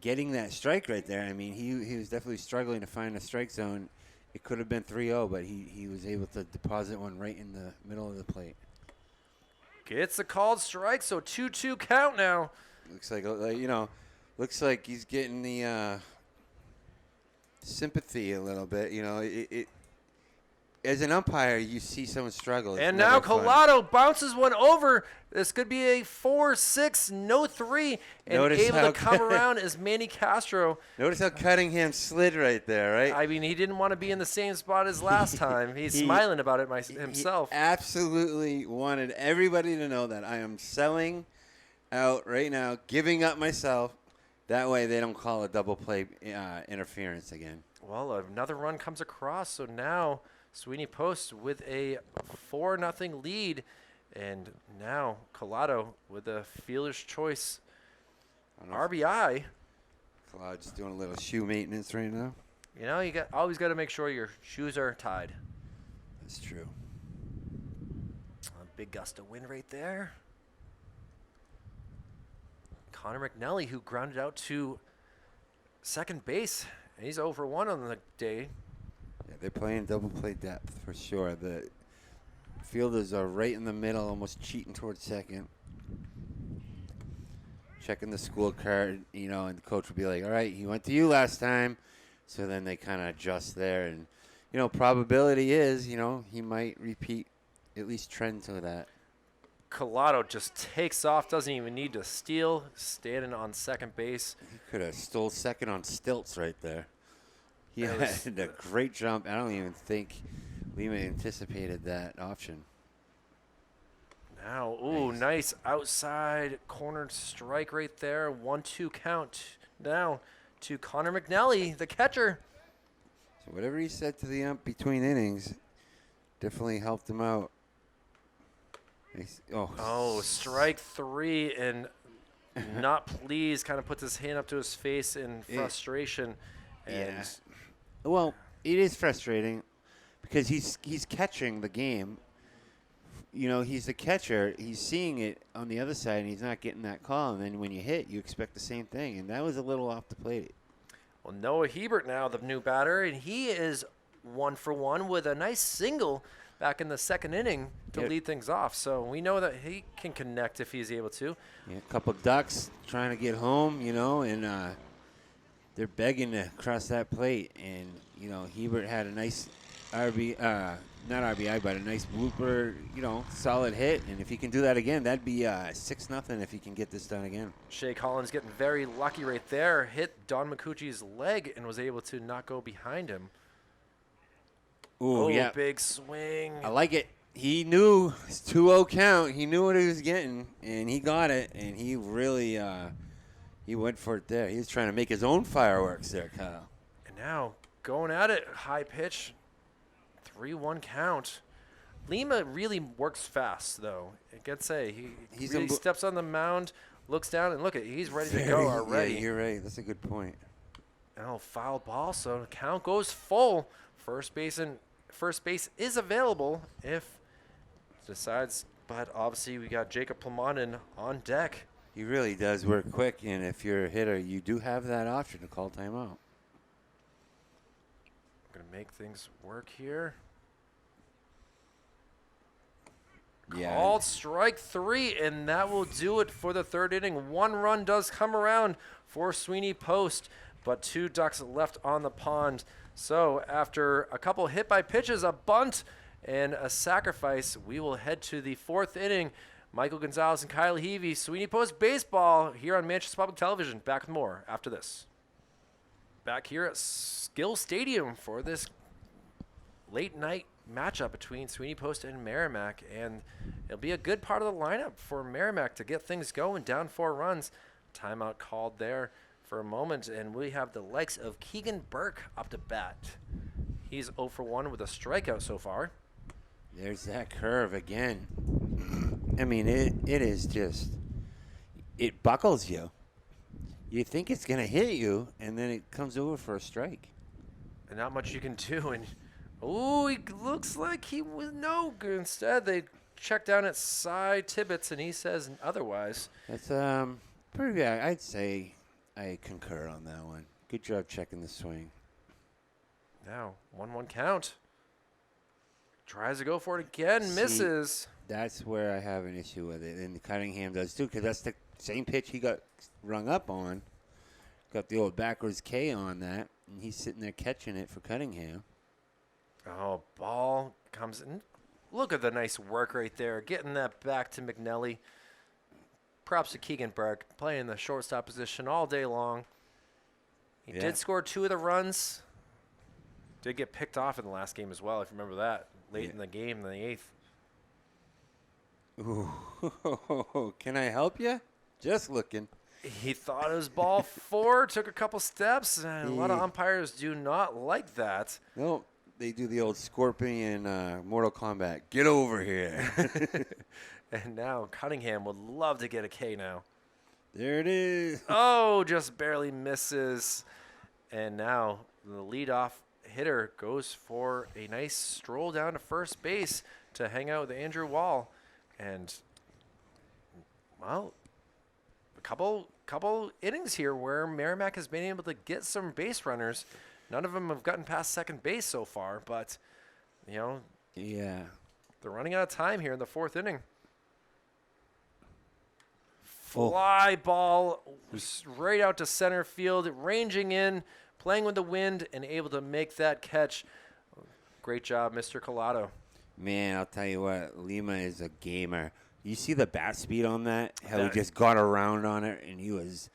getting that strike right there. I mean, he was definitely struggling to find a strike zone. It could have been 3-0, but he was able to deposit one right in the middle of the plate. Gets a called strike, so 2-2 count now. Looks like he's getting the sympathy a little bit. As an umpire, you see someone struggle. And now Collado bounces one over. This could be a 4-6, no 3. And able to come around is Manny Castro. Notice how Cunningham slid right there, right? I mean, he didn't want to be in the same spot as last time. He's smiling about it himself. He absolutely wanted everybody to know that I am selling out right now, giving up myself. That way they don't call a double play interference again. Well, another run comes across, so now Sweeney Post with a 4-0 lead, and now Collado with a fielder's choice RBI. Collado just doing a little shoe maintenance right now. You always got to make sure your shoes are tied. That's true. A big gust of wind right there. Connor McNally, who grounded out to second base. He's over 1 on the day. Yeah, they're playing double play depth for sure. The fielders are right in the middle, almost cheating towards second. Checking the scorecard, and the coach will be like, all right, he went to you last time. So then they kind of adjust there. And, probability is, he might repeat, at least trend to that. Collado just takes off, doesn't even need to steal, standing on second base. He could have stole second on stilts right there. He had a great jump. I don't even think Lima anticipated that option. Now, nice outside cornered strike right there. 1-2 count now to Connor McNally, the catcher. So whatever he said to the ump between innings definitely helped him out. Strike 3, and not pleased, kind of puts his hand up to his face in frustration. Yeah. Well, it is frustrating because he's catching the game. He's the catcher. He's seeing it on the other side, and he's not getting that call. And then when you hit, you expect the same thing. And that was a little off the plate. Well, Noah Hebert now, the new batter, and he is 1 for 1 with a nice single back in the second inning to lead things off. So we know that he can connect if he's able to. Yeah, a couple ducks trying to get home, and they're begging to cross that plate. And, Hebert had a nice not RBI, but a nice blooper, solid hit. And if he can do that again, that'd be 6-0 if he can get this done again. Shea Collins getting very lucky right there. Hit Don McCucci's leg and was able to not go behind him. Ooh, yeah. Big swing. I like it. He knew it's 2-0 count. He knew what he was getting, and he got it. And he really he went for it there. He was trying to make his own fireworks there, Kyle. And now going at it, high pitch, 3-1 count. Lima really works fast, though. I gotta say, he He's really steps on the mound, looks down, and look at he's ready to go already. Yeah, you're right. That's a good point. Oh, foul ball, so the count goes full. First base is available if decides, but obviously we got Jacob Plamanin on deck. He really does work quick, and if you're a hitter, you do have that option to call timeout. I'm gonna make things work here. Yeah. Called strike 3, and that will do it for the third inning. 1 run does come around for Sweeney Post, but 2 ducks left on the pond. So after a couple hit by pitches, a bunt, and a sacrifice, we will head to the 4th inning. Michael Gonzalez and Kyle Heavey, Sweeney Post Baseball here on Manchester Public Television. Back with more after this. Back here at Skill Stadium for this late night matchup between Sweeney Post and Merrimack, and it'll be a good part of the lineup for Merrimack to get things going, down 4 runs. Timeout called there for a moment, and we have the likes of Keegan Burke up to bat. He's 0 for 1 with a strikeout so far. There's that curve again. I mean, it is just, it buckles you. You think it's going to hit you, and then it comes over for a strike. And not much you can do, and oh, he looks like he was no good. Instead, they check down at Cy Tibbetts, and he says otherwise. That's pretty good. I'd say I concur on that one. Good job checking the swing. Now, 1-1 count. Tries to go for it again, misses. That's where I have an issue with it, and Cunningham does too, because that's the same pitch he got rung up on. Got the old backwards K on that, and he's sitting there catching it for Cunningham. Oh, ball comes in. Look at the nice work right there. Getting that back to McNelly. Props to Keegan Burke, playing the shortstop position all day long. He did score 2 of the runs. Did get picked off in the last game as well, if you remember that. Late in the game, in the 8th. Ooh, can I help you? Just looking. He thought it was ball 4, took a couple steps, and a lot of umpires do not like that. No, they do the old Scorpion Mortal Kombat. Get over here. And now Cunningham would love to get a K now. There it is. Oh, just barely misses. And now the leadoff hitter goes for a nice stroll down to first base to hang out with Andrew Wall. And, well, a couple innings here where Merrimack has been able to get some base runners. None of them have gotten past second base so far, but, you know, yeah, they're running out of time here in the 4th inning. Fly ball right out to center field, ranging in, playing with the wind, and able to make that catch. Great job, Mr. Collado. Man, I'll tell you what, Lima is a gamer. You see the bat speed on that? How he just got around on it, and he was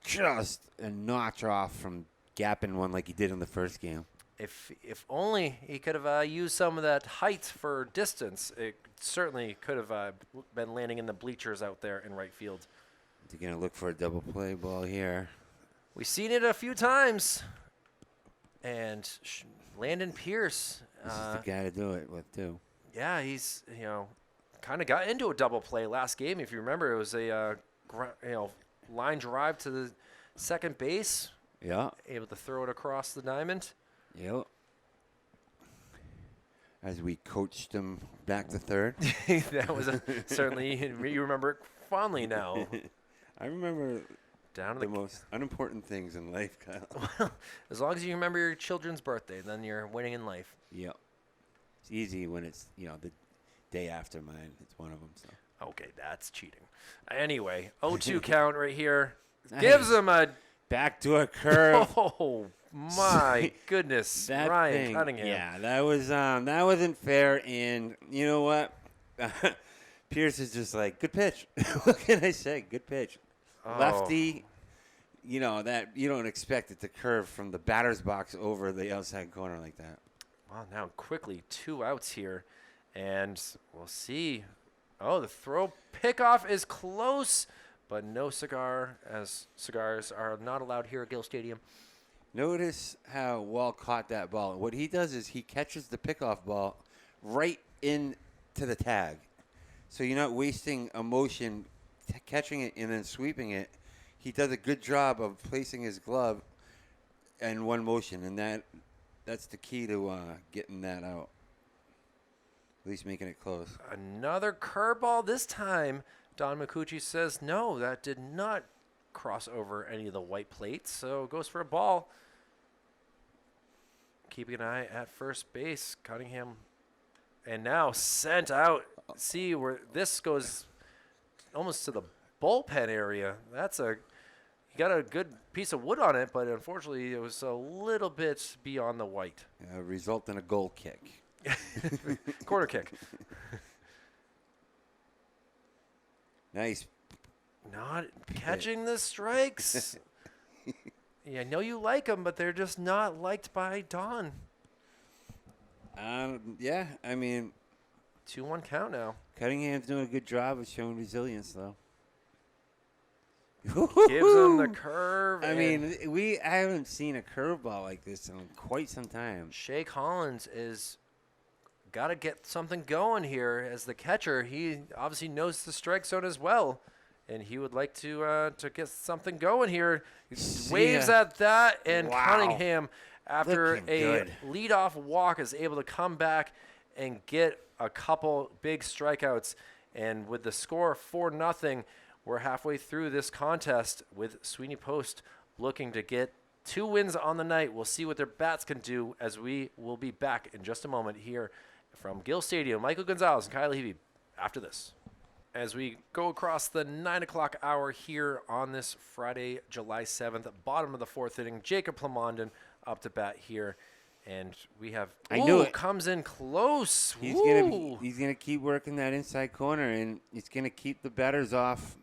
just a notch off from gapping one like he did in the first game. If only he could have used some of that height for distance, it certainly could have been landing in the bleachers out there in right field. They're going to look for a double play ball here. We've seen it a few times. And Landon Pierce. This is the guy to do it with, too. Yeah, he's, kind of got into a double play last game. If you remember, it was a, line drive to the second base. Yeah. Able to throw it across the diamond. Yep. As we coached him back to third. That was certainly, you remember it fondly now. I remember down to the most unimportant things in life, Kyle. Well, as long as you remember your children's birthday, then you're winning in life. Yep. It's easy when it's, the day after mine. It's one of them. So. Okay, that's cheating. Anyway, 0-2 count right here. Gives him a backdoor curve. Oh, my goodness. Ryan Cunningham. Yeah, that wasn't fair. And you know what? Pierce is just like, good pitch. What can I say? Good pitch. Oh. Lefty, that you don't expect it to curve from the batter's box over the outside corner like that. Well, now quickly 2 outs here. And we'll see. Oh, the throw pickoff is close, but no cigar, as cigars are not allowed here at Gill Stadium. Notice how Wall caught that ball. What he does is he catches the pickoff ball right into the tag. So you're not wasting a motion catching it and then sweeping it. He does a good job of placing his glove in one motion, and that's the key to getting that out. At least making it close. Another curveball. This time, Don Micucci says, no, that did not cross over any of the white plates, so goes for a ball. Keeping an eye at first base. Cunningham, and now sent out. See where this goes almost to the bullpen area. He got a good piece of wood on it, but unfortunately it was a little bit beyond the white. Result in a goal kick. Quarter kick. Nice. Not catching the strikes. Yeah, I know you like them, but they're just not liked by Don. Yeah, I mean, 2-1 count now. Cunningham's doing a good job of showing resilience, though. Gives him the curve. I mean, I haven't seen a curveball like this in quite some time. Shea Collins is got to get something going here as the catcher. He obviously knows the strike zone as well, and he would like to get something going here. He waves at that, and wow. Cunningham, after Looking a good. leadoff walk, is able to come back and get a couple big strikeouts. And with the score 4-0, we're halfway through this contest with Sweeney Post looking to get 2 wins on the night. We'll see what their bats can do as we will be back in just a moment here from Gill Stadium. Michael Gonzalez and Kyle Levy after this. As we go across the 9 o'clock hour here on this Friday, July 7th, bottom of the 4th inning, Jacob Plamondon up to bat here. And we have, comes in close. He's gonna keep working that inside corner, and it's gonna keep the batters off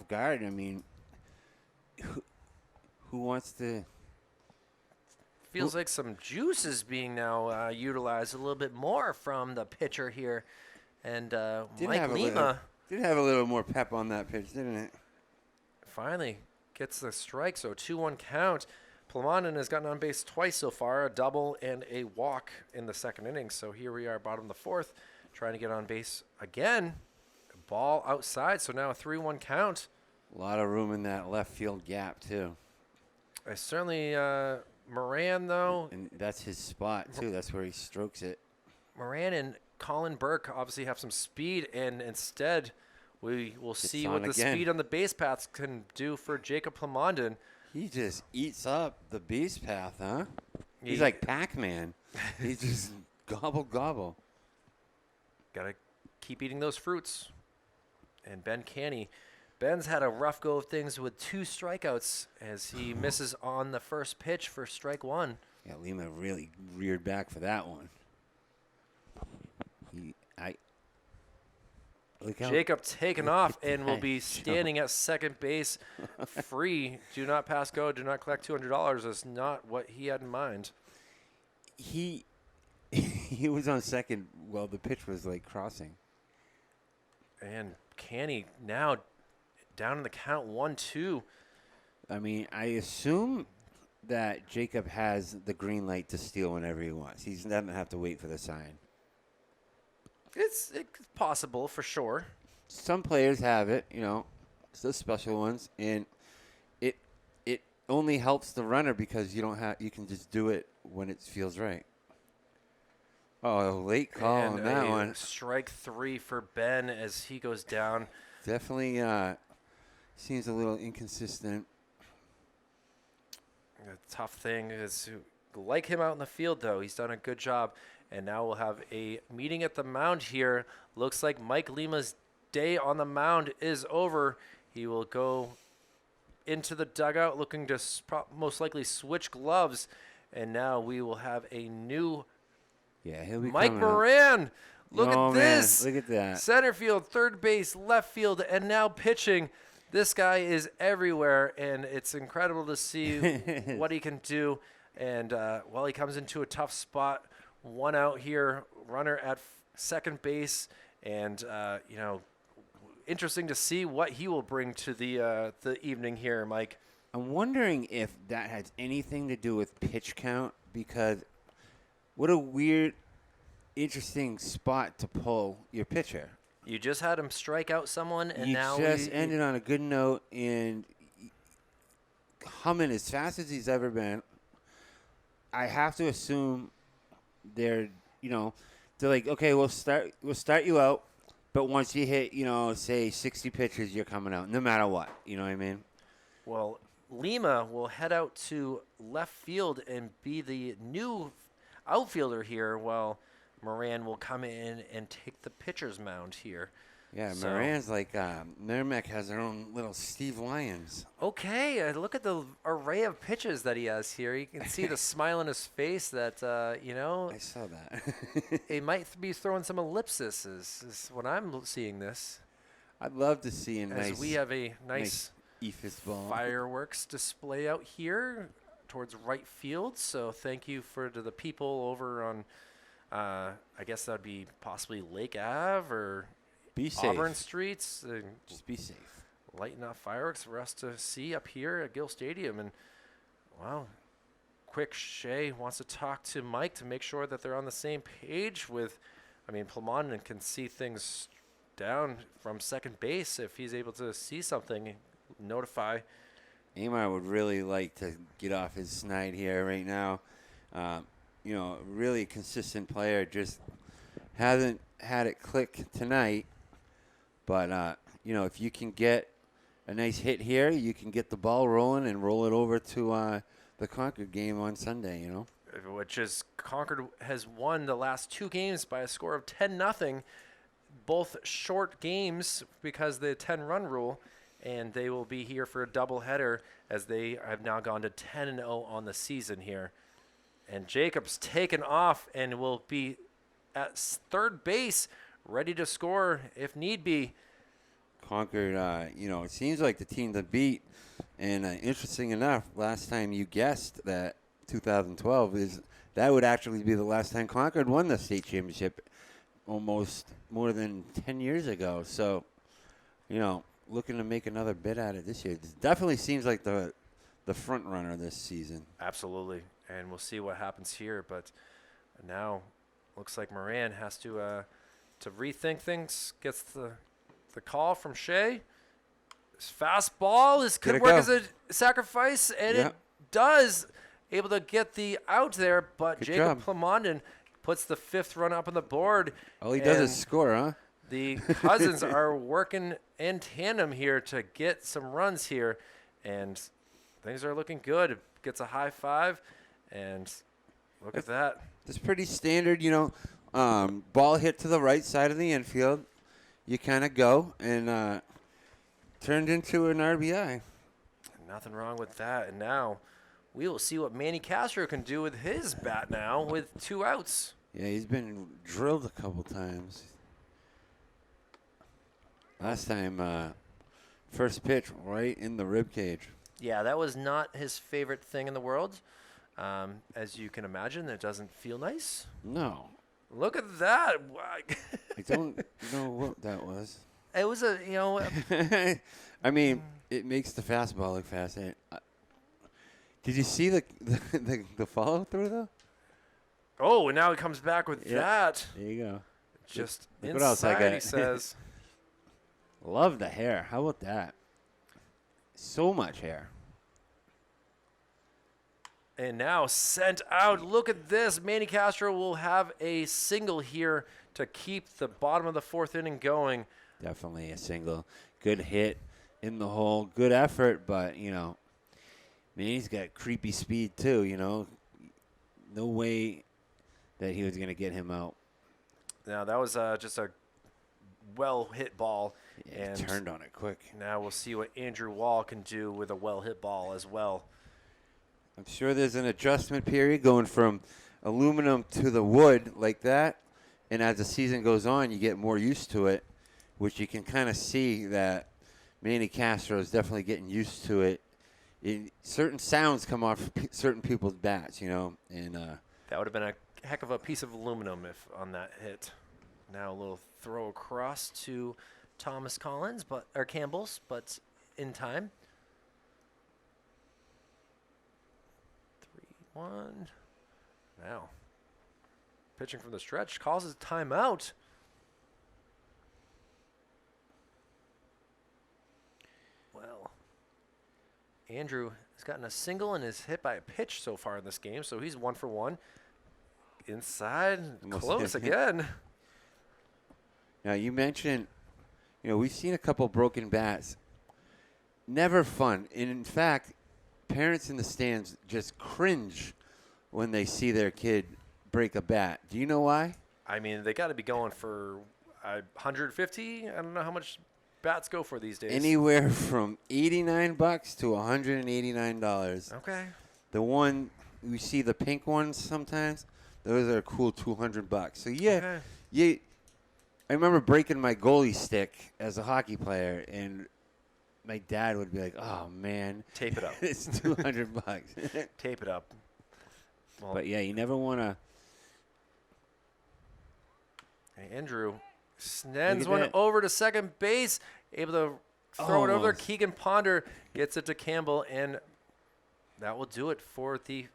guard. I mean, who wants to? Feels like some juice is being now utilized a little bit more from the pitcher here, and Mike Lima did have a little more pep on that pitch, didn't it? Finally gets the strike, so 2-1 count. Plamondon has gotten on base twice so far, a double and a walk in the second inning. So here we are, bottom of the 4th, trying to get on base again. Ball outside, so now a 3-1 count. A lot of room in that left field gap, too. Certainly, Moran, though. And that's his spot, too. That's where he strokes it. Moran and Colin Burke obviously have some speed, and instead we will see what the speed on the base paths can do for Jacob Plamondon. He just eats up the base path, huh? He's like Pac-Man. He just gobble. Got to keep eating those fruits. And Ben Canny. Ben's had a rough go of things with 2 strikeouts as he misses on the first pitch for strike 1. Yeah, Lima really reared back for that one. Jacob taken off and will be standing at second base free. Do not pass go. Do not collect $200. That's not what he had in mind. He was on second while the pitch was like crossing. And Canny now down in the count 1-2. I mean, I assume that Jacob has the green light to steal whenever he wants. He doesn't have to wait for the sign. It's possible for sure. Some players have it, it's the special ones, and it only helps the runner because you can just do it when it feels right. Oh, late call on that one. Strike 3 for Ben as he goes down. Definitely seems a little inconsistent. The tough thing is, like him out in the field, though, he's done a good job. And now we'll have a meeting at the mound here. Looks like Mike Lima's day on the mound is over. He will go into the dugout looking to most likely switch gloves. And now we will have a new he'll be Mike Moran. Look at this. Man, look at that. Center field, third base, left field, and now pitching. This guy is everywhere, and it's incredible to see what he can do. And he comes into a tough spot. 1 out here, runner at second base, and interesting to see what he will bring to the evening here, Mike. I'm wondering if that has anything to do with pitch count, because what a weird interesting spot to pull your pitcher. You just had him strike out someone, and you now just ended on a good note and humming as fast as he's ever been. I have to assume they're like, okay, we'll start you out, but once you hit, say 60 pitches, you're coming out, no matter what. You know what I mean? Well, Lima will head out to left field and be the new outfielder here, while Moran will come in and take the pitcher's mound here. Yeah, Moran's like Merrimack has their own little Steve Lyons. Okay, look at the array of pitches that he has here. You can see the smile on his face that, I saw that. he might be throwing some ellipses is when I'm seeing this. I'd love to see a As we have a nice Ephus ball. fireworks display out here towards right field. So thank you to the people over on, I guess that would be possibly Lake Ave or Be safe. Auburn Streets. Just be safe. Lighting off fireworks for us to see up here at Gill Stadium. And, wow, quick Shea wants to talk to Mike to make sure that they're on the same page with, Plamondon can see things down from second base if he's able to see something, notify. Amar would really like to get off his snide here right now. Really consistent player, just hasn't had it click tonight. But, if you can get a nice hit here, you can get the ball rolling and roll it over to the Concord game on Sunday, Which is Concord has won the last two games by a score of 10-0, both short games because of the 10-run rule, and they will be here for a doubleheader as they have now gone to 10-0 on the season here. And Jacobs taken off and will be at third base, ready to score if need be. Concord, it seems like the team to beat. And interesting enough, last time you guessed that 2012 that would actually be the last time Concord won the state championship, almost more than 10 years ago. So, looking to make another bid at it this year. It definitely seems like the front runner this season. Absolutely, and we'll see what happens here. But now, looks like Moran has to rethink things. Gets the call from Shea. His fastball could work as a sacrifice, and it does. Able to get the out there, but Good Jacob job. Plamondon puts the fifth run up on the board. All he does is score, huh? The Cousins are working in tandem here to get some runs here, and things are looking good. Gets a high five, and look at that. It's pretty standard, ball hit to the right side of the infield. You kind of go and turned into an RBI. Nothing wrong with that. And now we will see what Manny Castro can do with his bat now with 2 outs. Yeah, he's been drilled a couple times. Last time, first pitch right in the rib cage. Yeah, that was not his favorite thing in the world. As you can imagine, it doesn't feel nice. No. Look at that. I don't know what that was. It was I mean, it makes the fastball look fast. Did you see the follow through though? Oh, and now he comes back with that. There you go. Just Look what else I inside, got. he says. Love the hair. How about that? So much hair. And now sent out. Look at this. Manny Castro will have a single here to keep the bottom of the fourth inning going. Definitely a single. Good hit in the hole. Good effort, but, Manny's got creepy speed too, No way that he was going to get him out. Now, that was just a well-hit ball. Yeah, and he turned on it quick. Now we'll see what Andrew Wall can do with a well-hit ball as well. I'm sure there's an adjustment period going from aluminum to the wood like that. And as the season goes on, you get more used to it, which you can kind of see that Manny Castro is definitely getting used to it. Certain sounds come off certain people's bats, And that would have been a heck of a piece of aluminum if on that hit. Now a little throw across to Thomas Collins, or Campbell's, but in time. 3-1. Now, pitching from the stretch, calls his timeout. Well, Andrew has gotten a single and is hit by a pitch so far in this game, so he's 1 for 1. Inside, close again. Now, you mentioned, we've seen a couple broken bats. Never fun. And in fact, parents in the stands just cringe when they see their kid break a bat. Do you know why? I mean, they got to be going for 150. I don't know how much bats go for these days. Anywhere from $89 to $189. Okay. The one we see, the pink ones sometimes, those are a cool $200. So yeah, okay. I remember breaking my goalie stick as a hockey player, and my dad would be like, "Oh man, tape it up. It's $200." Tape it up. Well, but yeah, you never want to. Hey, Andrew sends one over to second base, able to throw it over there. Keegan Ponder gets it to Campbell, and that will do it for the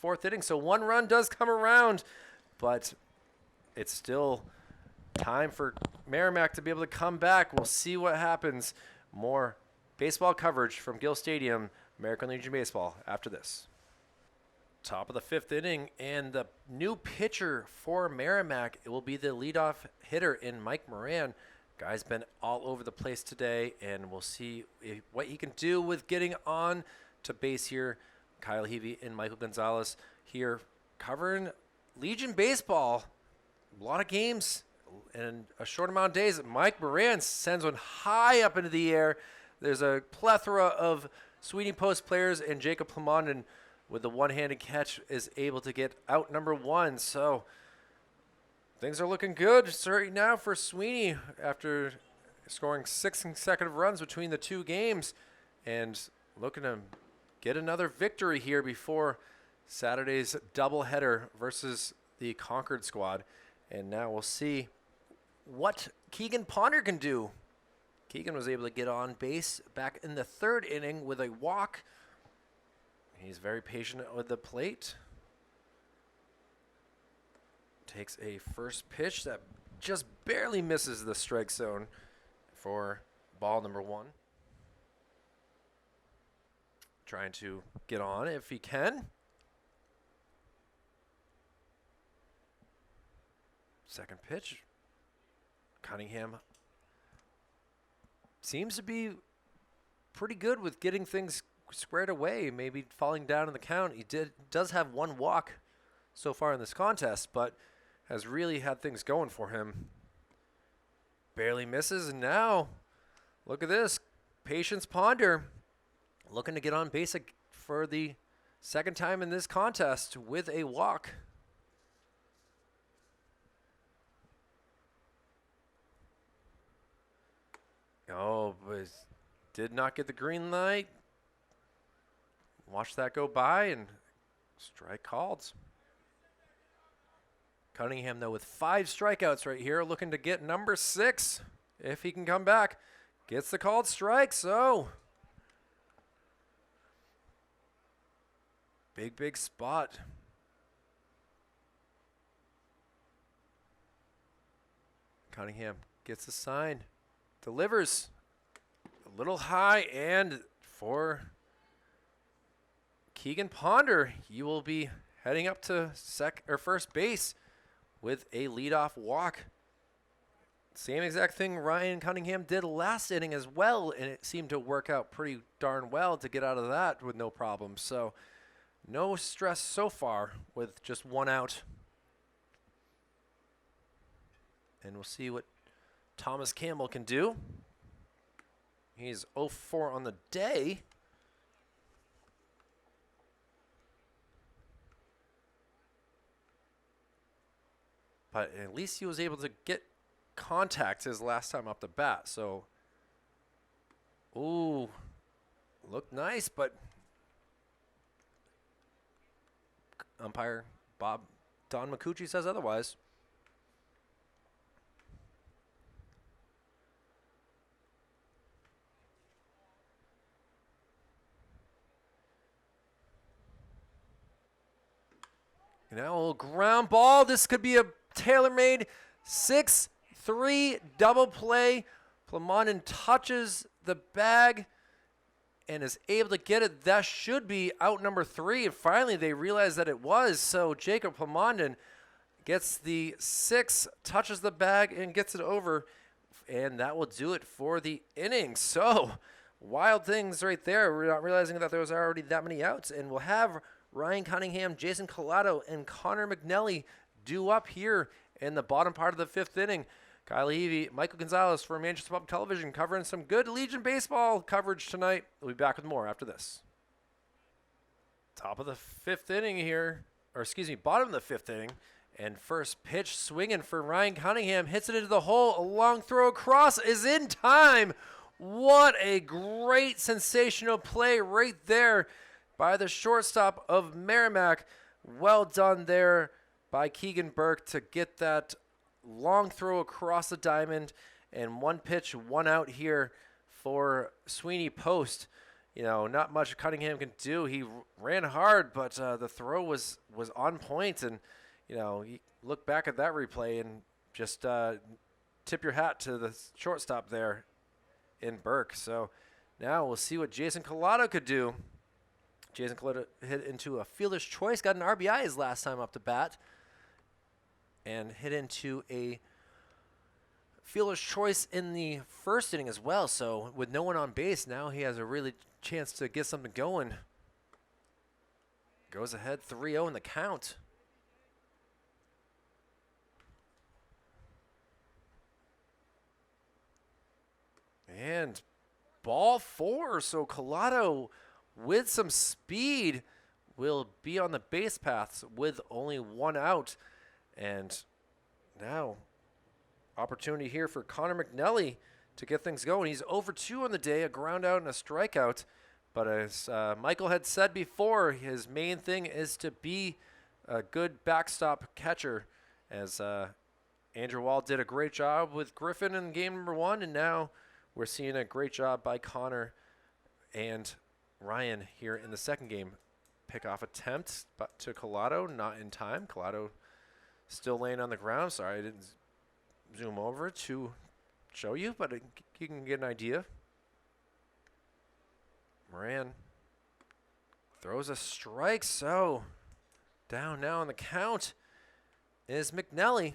4th inning. So 1 run does come around, but it's still time for Merrimack to be able to come back. We'll see what happens. More baseball coverage from Gill Stadium, American Legion Baseball, after this. Top of the 5th inning, and the new pitcher for Merrimack, it will be the leadoff hitter in Mike Moran. Guy's been all over the place today, and we'll see what he can do with getting on to base here. Kyle Heavey and Michael Gonzalez here covering Legion Baseball. A lot of games in a short amount of days. Mike Moran sends one high up into the air. There's a plethora of Sweeney Post players, and Jacob Plamondon with the one-handed catch is able to get out number 1. So things are looking good right now for Sweeney after scoring 6 consecutive runs between the 2 games and looking to get another victory here before Saturday's doubleheader versus the Concord squad. And now we'll see what Keegan Ponder can do. Keegan was able to get on base back in the 3rd inning with a walk. He's very patient with the plate. Takes a first pitch that just barely misses the strike zone for ball number 1. Trying to get on if he can. Second pitch. Cunningham seems to be pretty good with getting things squared away, maybe falling down in the count. He does have 1 walk so far in this contest, but has really had things going for him. Barely misses, and now look at this. Patience Ponder looking to get on base for the 2nd time in this contest with a walk. Oh, but did not get the green light. Watch that go by, and strike called. Cunningham, though, with 5 strikeouts right here, looking to get number 6. If he can come back, gets the called strike. So big spot. Cunningham gets the sign, delivers a little high, and for Keegan Ponder, he will be heading up to first base with a leadoff walk. Same exact thing Ryan Cunningham did last inning as well, and it seemed to work out pretty darn well to get out of that with no problem. So no stress so far with just 1 out. And we'll see what Thomas Campbell can do. He's 0-4 on the day. But at least he was able to get contact his last time up the bat. So, ooh, looked nice, but umpire Don McCucci says otherwise. Now a little ground ball. This could be a tailor-made 6-3 double play. Plamondon touches the bag and is able to get it. That should be out number 3. And finally they realize that it was. So Jacob Plamondon gets the 6, touches the bag, and gets it over. And that will do it for the inning. So wild things right there. We're not realizing that there was already that many outs. And we'll have Ryan Cunningham, Jason Collado, and Connor McNally due up here in the bottom part of the 5th inning. Kyle Levy, Michael Gonzalez for Manchester Public Television covering some good Legion baseball coverage tonight. We'll be back with more after this. Top of the 5th inning here, or excuse me, bottom of the 5th inning. And first pitch swinging for Ryan Cunningham. Hits it into the hole. A long throw across is in time. What a great sensational play right there by the shortstop of Merrimack. Well done there by Keegan Burke to get that long throw across the diamond. And 1 pitch, 1 out here for Sweeney post. You know, not much Cunningham can do. He ran hard, but the throw was on point. And, you know, you look back at that replay and just tip your hat to the shortstop there in Burke. So now we'll see what Jason Collado could do. Jason Collado hit into a fielder's choice, got an RBI his last time up to bat, and hit into a fielder's choice in the 1st inning as well. So with no one on base, now he has a really chance to get something going. Goes ahead 3-0 in the count. And ball 4, so Collado with some speed will be on the base paths with only 1 out. And now opportunity here for Connor McNally to get things going. He's over 2 on the day, a ground out and a strikeout. But as Michael had said before, his main thing is to be a good backstop catcher, as Andrew Wall did a great job with Griffin in game number 1, and now we're seeing a great job by Connor and Ryan here in the 2nd game. Pickoff attempt but to Collado, not in time. Collado still laying on the ground. Sorry, I didn't zoom over to show you, but you can get an idea. Moran throws a strike, so down now on the count is McNally.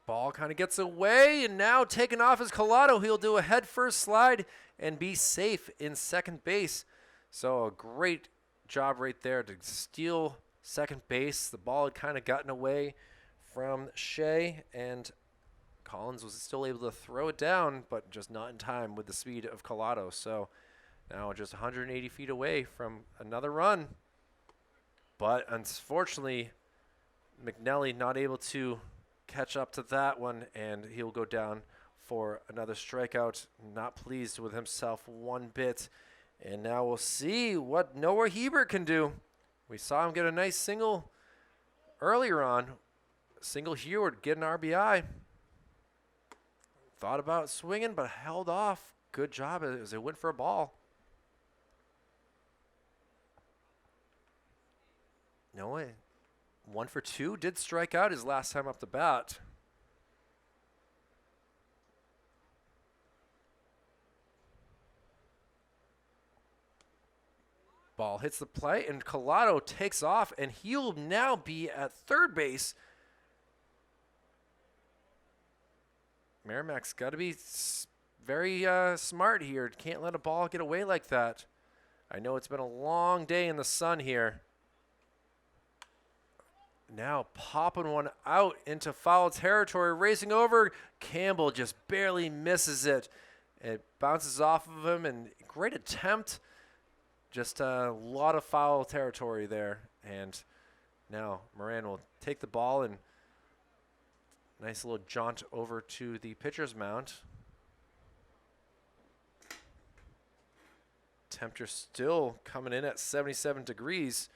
Ball kind of gets away, and now taken off is Collado. He'll do a head-first slide and be safe in 2nd base. So a great job right there to steal 2nd base. The ball had kind of gotten away from Shea, and Collins was still able to throw it down, but just not in time with the speed of Collado. So now just 180 feet away from another run. But unfortunately, McNally not able to catch up to that one, and he'll go down for another strikeout. Not pleased with himself one bit. And now we'll see what Noah Hebert can do. We saw him get a nice single earlier on. Single here would get an RBI. Thought about swinging, but held off. Good job as it went for a ball. Noah, 1 for 2, did strike out his last time up the bat. Ball hits the plate, and Collado takes off, and he'll now be at 3rd base. Merrimack's got to be very smart here. Can't let a ball get away like that. I know it's been a long day in the sun here. Now popping one out into foul territory, racing over. Campbell just barely misses it. It bounces off of him, and great attempt. Just a lot of foul territory there. And now Moran will take the ball and nice little jaunt over to the pitcher's mound. Temperature still coming in at 77 degrees.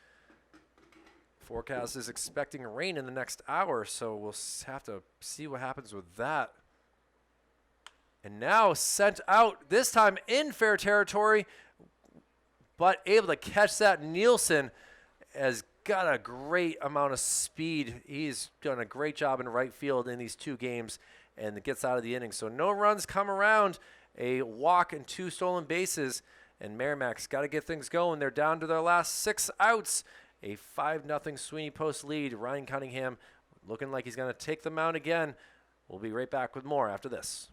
Forecast is expecting rain in the next hour, so we'll have to see what happens with that. And now sent out, this time in fair territory, but able to catch that. Nielsen has got a great amount of speed. He's done a great job in right field in these 2 games and gets out of the inning. So no runs come around, a walk and 2 stolen bases, and Merrimack's got to get things going. They're down to their last 6 outs. A 5-0 Sweeney Post lead. Ryan Cunningham looking like he's going to take the mound again. We'll be right back with more after this.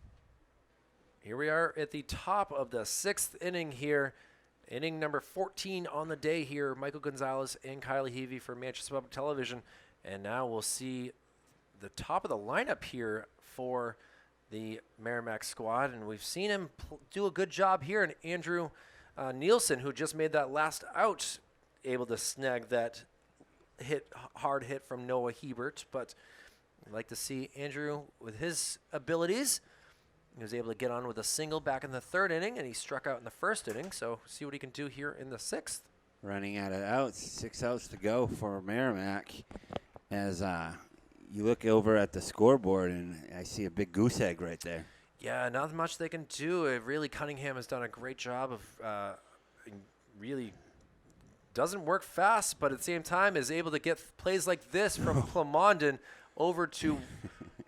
Here we are at the top of the 6th inning here. Inning number 14 on the day here. Michael Gonzalez and Kylie Heavey for Manchester Public Television. And now we'll see the top of the lineup here for the Merrimack squad. And we've seen him do a good job here. And Andrew Nielsen, who just made that last out, able to snag that hard hit from Noah Hebert. But I'd like to see Andrew with his abilities. He was able to get on with a single back in the 3rd inning, and he struck out in the 1st inning. So see what he can do here in the 6th. Running out of outs, 6 outs to go for Merrimack. As you look over at the scoreboard, and I see a big goose egg right there. Yeah, not much they can do. Really, Cunningham has done a great job of really doesn't work fast, but at the same time is able to get plays like this from Plamondon over to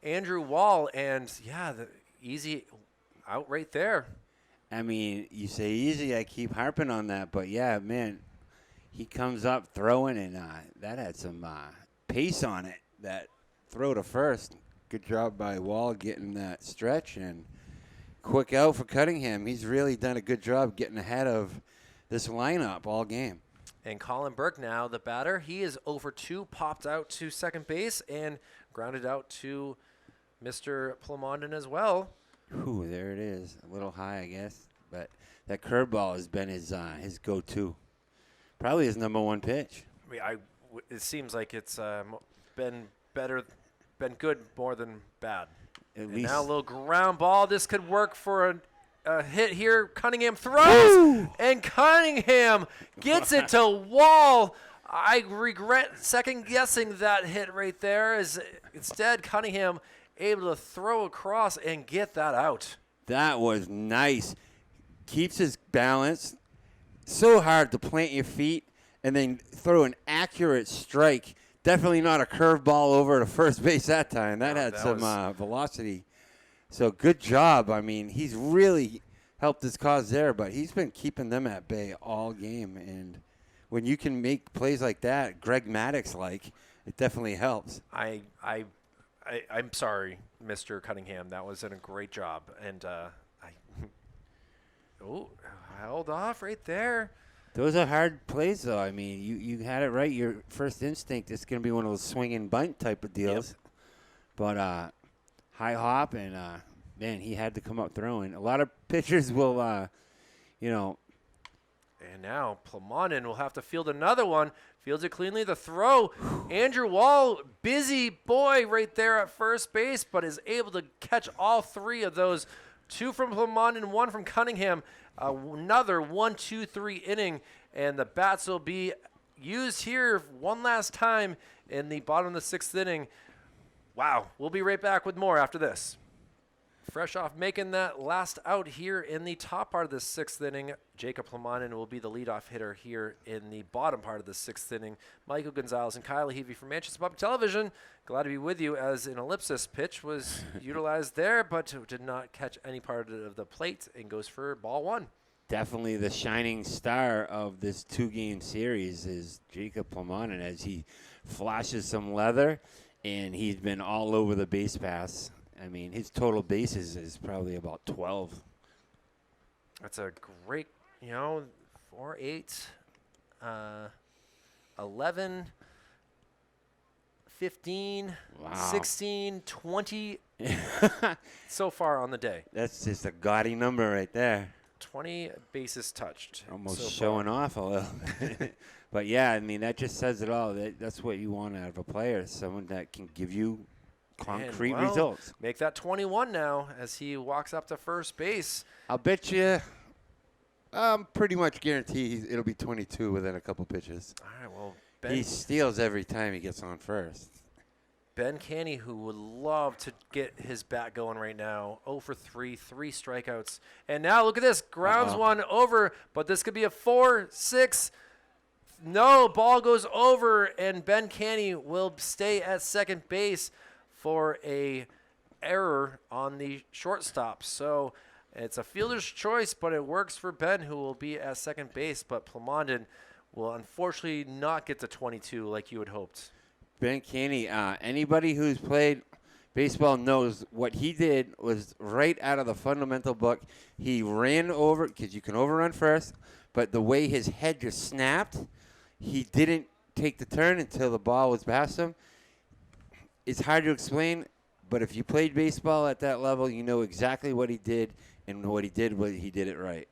Andrew Wall, and yeah, the easy out right there. I mean, you say easy, I keep harping on that, but yeah, man, he comes up throwing, and that had some pace on it, that throw to first. Good job by Wall getting that stretch, and quick out for Cunningham. He's really done a good job getting ahead of this lineup all game. And Colin Burke now, the batter, he is over 2, popped out to second base and grounded out to Mr. Plamondon as well. Ooh, there it is. A little high, I guess. But that curveball has been his go-to. Probably his number 1 pitch. I mean, it seems like it's been good more than bad. And now a little ground ball. This could work for a hit here. Cunningham throws, and Cunningham gets it to Wall. I regret second-guessing that hit right there. As instead, Cunningham able to throw across and get that out. That was nice. Keeps his balance. So hard to plant your feet and then throw an accurate strike. Definitely not a curveball over to first base that time. That had some velocity. So good job. I mean, he's really helped his cause there, but he's been keeping them at bay all game. And when you can make plays like that, Greg Maddox-like, it definitely helps. I'm sorry, Mr. Cunningham. That was a great job. And held off right there. Those are hard plays, though. I mean, you had it right. Your first instinct is going to be one of those swing and bunt type of deals. Yep. But high hop, and, man, he had to come up throwing. A lot of pitchers will, And now Plamondon will have to field another one. Fields it cleanly. The throw. Andrew Wall, busy boy right there at first base, but is able to catch all 3 of those. 2 from Plamondon, 1 from Cunningham. Another 1-2-3 inning, and the bats will be used here one last time in the bottom of the 6th inning. Wow. We'll be right back with more after this. Fresh off making that last out here in the top part of the 6th inning, Jacob Plamondon will be the leadoff hitter here in the bottom part of the 6th inning. Michael Gonzalez and Kylie Heavey from Manchester Public Television. Glad to be with you as an ellipsis pitch was utilized there, but did not catch any part of the plate and goes for ball 1. Definitely the shining star of this 2-game series is Jacob Plamondon as he flashes some leather, and he's been all over the base paths. I mean, his total bases is probably about 12. That's a great, 4, 8, 11, 15, wow. 16, 20 so far on the day. That's just a gaudy number right there. 20 bases touched. Almost so showing off a little. But, yeah, I mean, that just says it all. That's what you want out of a player, someone that can give you concrete results. Make that 21 now as he walks up to first base. I'll bet you pretty much guarantee it'll be 22 within a couple pitches. All right, well, he steals every time he gets on first. Ben Canny, who would love to get his bat going right now. 0 for 3, 3 strikeouts. And now look at this. Grounds one over, but this could be a 4-6. No, ball goes over, and Ben Canny will stay at second base for a error on the shortstop. So it's a fielder's choice, but it works for Ben, who will be at second base. But Plamondon will unfortunately not get to 22 like you had hoped. Ben Canny, anybody who's played baseball knows what he did was right out of the fundamental book. He ran over, because you can overrun first, but the way his head just snapped, he didn't take the turn until the ball was past him. It's hard to explain, but if you played baseball at that level, you know exactly what he did, and what he did was he did it right.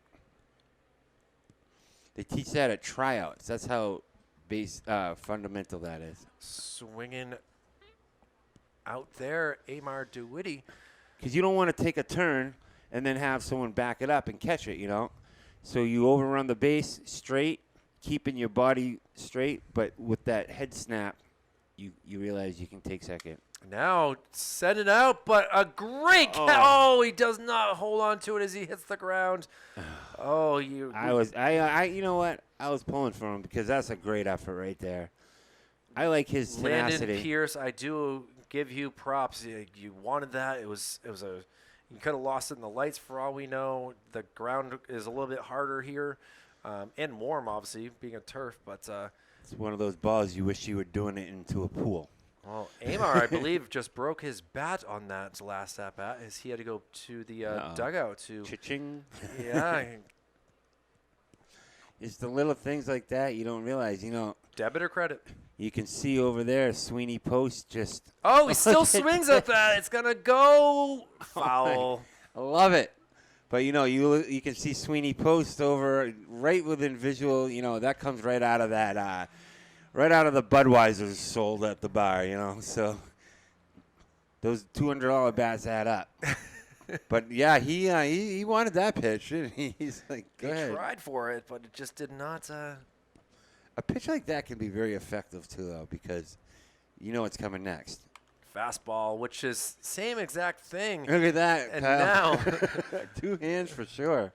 They teach that at tryouts. That's how fundamental that is. Swinging out there, Amar DeWitty. Because you don't want to take a turn and then have someone back it up and catch it, you know. So you overrun the base straight, keeping your body straight, but with that head snap, you realize you can take second. Now send it out, but a great catch. Oh, he does not hold on to it as he hits the ground. You know what? I was pulling for him because that's a great effort right there. I like his tenacity. Landon Pierce, I do give you props. You wanted that. It was you could have lost it in the lights for all we know. The ground is a little bit harder here, and warm, obviously, being a turf. But it's one of those balls you wish you were doing it into a pool. Well, Amar, I believe, just broke his bat on that last at-bat as he had to go to the dugout to... Cha-ching. Yeah. It's the little things like that you don't realize, you know. Debit or credit? You can see over there, Sweeney Post just... Oh, he still swings at that. It's going to go foul. I love it. But, you know, you can see Sweeney Post over right within visual. You know, that comes right out of that... right out of the Budweisers sold at the bar, you know. So those $200 bats add up. But, yeah, he wanted that pitch, didn't he? He's like, go ahead. He tried for it, but it just did not. A pitch like that can be very effective, too, though, because you know what's coming next. Fastball, which is same exact thing. Look at that. And pal. Now. 2 hands for sure.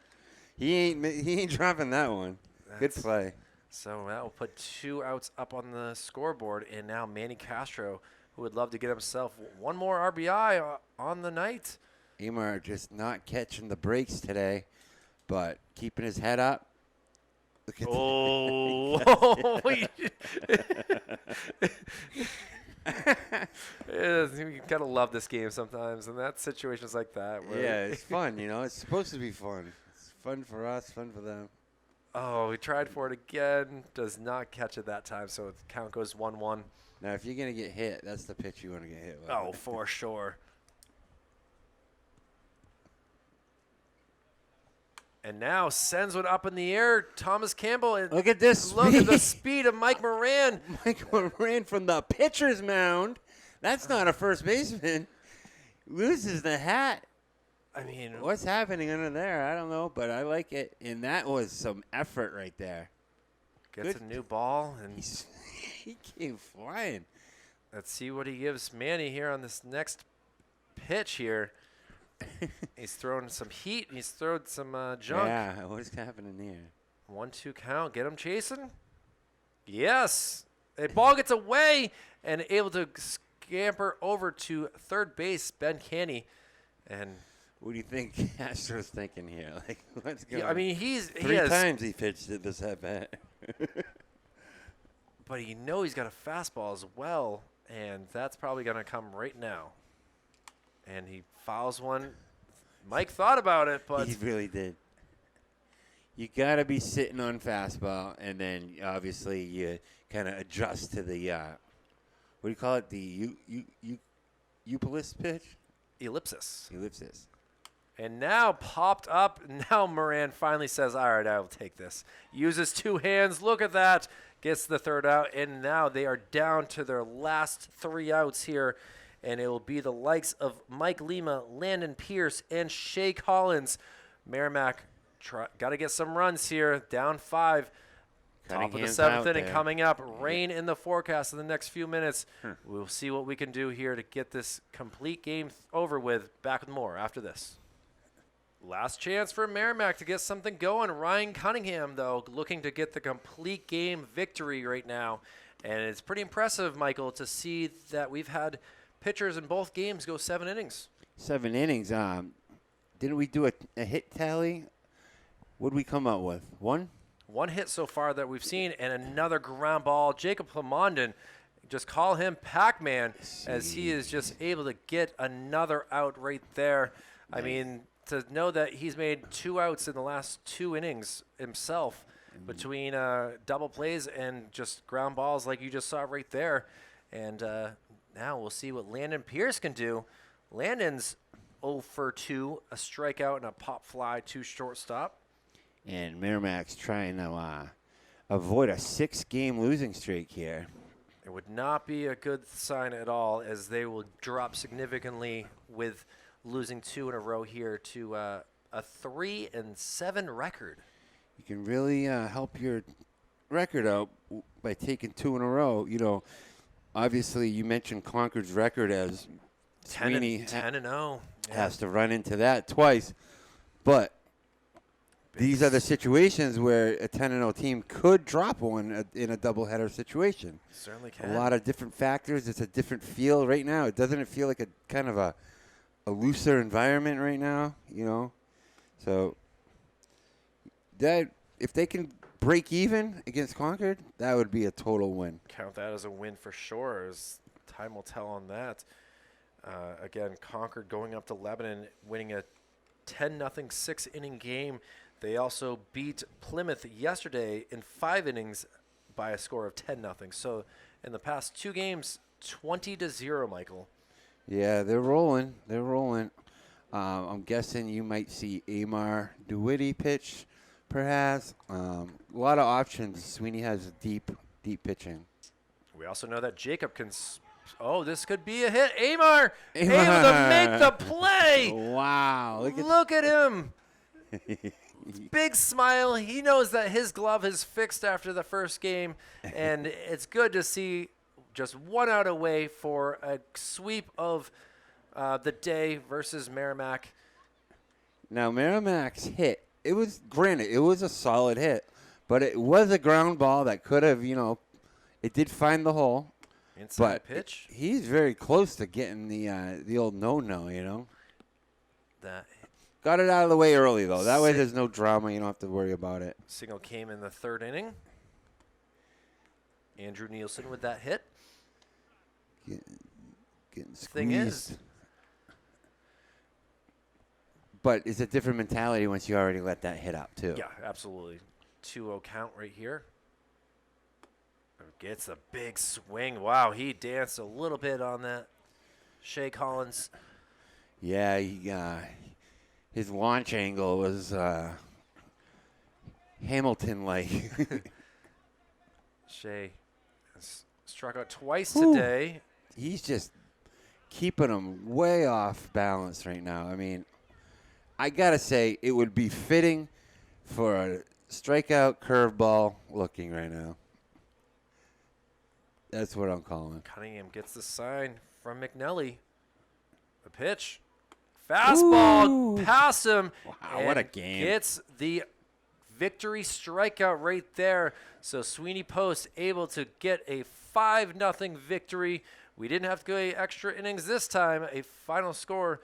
He ain't dropping that one. Good play. So that will put 2 outs up on the scoreboard, and now Manny Castro, who would love to get himself one more RBI on the night. Amar just not catching the breaks today, but keeping his head up. Look at You gotta love this game sometimes, and that situations like that. Yeah, it's fun, you know. It's supposed to be fun. It's fun for us, fun for them. Oh, we tried for it again. Does not catch it that time, so the count goes 1-1. Now, if you're going to get hit, that's the pitch you want to get hit with. Oh, for sure. And now sends one up in the air. Thomas Campbell. And look at this Look at the speed of Mike Moran. Mike Moran from the pitcher's mound. That's not a first baseman. Loses the hat. I mean, what's happening under there? I don't know, but I like it. And that was some effort right there. Gets a new ball, and he came flying. Let's see what he gives Manny here on this next pitch here. He's throwing some heat. He's throwing some junk. Yeah, what's happening here? 1-2 count. Get him chasing. Yes. The ball gets away and able to scamper over to third base, Ben Canny. And what do you think Castro's thinking here? Like, let's go. Yeah, I mean, three times he pitched it this at bat. But you know he's got a fastball as well, and that's probably going to come right now. And he fouls one. Mike thought about it, but he really did. You got to be sitting on fastball, and then obviously you kind of adjust to the what do you call it? The Eupolis pitch? Ellipsis. And now popped up. Now Moran finally says, all right, I will take this. Uses 2 hands. Look at that. Gets the third out. And now they are down to their last 3 outs here. And it will be the likes of Mike Lima, Landon Pierce, and Shea Collins. Merrimack got to get some runs here. Down 5. Top of the 7th inning coming up. Rain in the forecast in the next few minutes. We'll see what we can do here to get this complete game over with. Back with more after this. Last chance for Merrimack to get something going. Ryan Cunningham, though, looking to get the complete game victory right now. And it's pretty impressive, Michael, to see that we've had pitchers in both games go 7 innings. 7 innings. Didn't we do a hit tally? What did we come out with? 1? 1 hit so far that we've seen, and another ground ball. Jacob Plamondon, just call him Pac-Man, as he is just able to get another out right there. Nice. I mean, to know that he's made 2 outs in the last 2 innings himself between double plays and just ground balls like you just saw right there. And now we'll see what Landon Pierce can do. Landon's 0 for 2, a strikeout and a pop fly to shortstop. And Merrimack's trying to avoid a 6-game losing streak here. It would not be a good sign at all, as they will drop significantly with losing 2 in a row here to a 3-7 record. You can really help your record out by taking 2 in a row. You know, obviously you mentioned Concord's record as Sweeney 10-0. Has to run into that twice, but these are the situations where a 10-0 team could drop one in a doubleheader situation. Certainly can. A lot of different factors. It's a different feel right now. Doesn't it feel like a kind of a looser environment right now? You know, so that if they can break even against Concord, that would be a total win. Count that as a win for sure. As time will tell on that. Again, Concord going up to Lebanon, winning a 10-0 6-inning game. They also beat Plymouth yesterday in 5 innings by a score of 10-0. So in the past 2 games, 20-0, Michael. Yeah, they're rolling. They're rolling. I'm guessing you might see Amar DeWitty pitch, perhaps. A lot of options. Sweeney has deep pitching. We also know that Jacob can. This could be a hit. Amar able to make the play. Wow! Look at him. Big smile. He knows that his glove is fixed after the first game, and it's good to see just 1 out away for a sweep of the day versus Merrimack. Now, Merrimack's hit, it was a solid hit, but it was a ground ball that could have, it did find the hole. Inside pitch. He's very close to getting the old no. That got it out of the way early, though. That way there's no drama. You don't have to worry about it. Single came in the 3rd inning. Andrew Nielsen with that hit. Getting squeezed. Thing is. But it's a different mentality once you already let that hit up, too. Yeah, absolutely. 2-0 count right here. Gets a big swing. Wow, he danced a little bit on that. Shea Collins. Yeah, his launch angle was Hamilton-like. Shea struck out twice today. He's just keeping him way off balance right now. I mean, I got to say, it would be fitting for a strikeout curveball looking right now. That's what I'm calling. Cunningham gets the sign from McNelly. The pitch. Fastball past him. Wow, what a game. Gets the victory strikeout right there. So Sweeney Post able to get a 5-0 victory. We didn't have to go extra innings this time. A final score.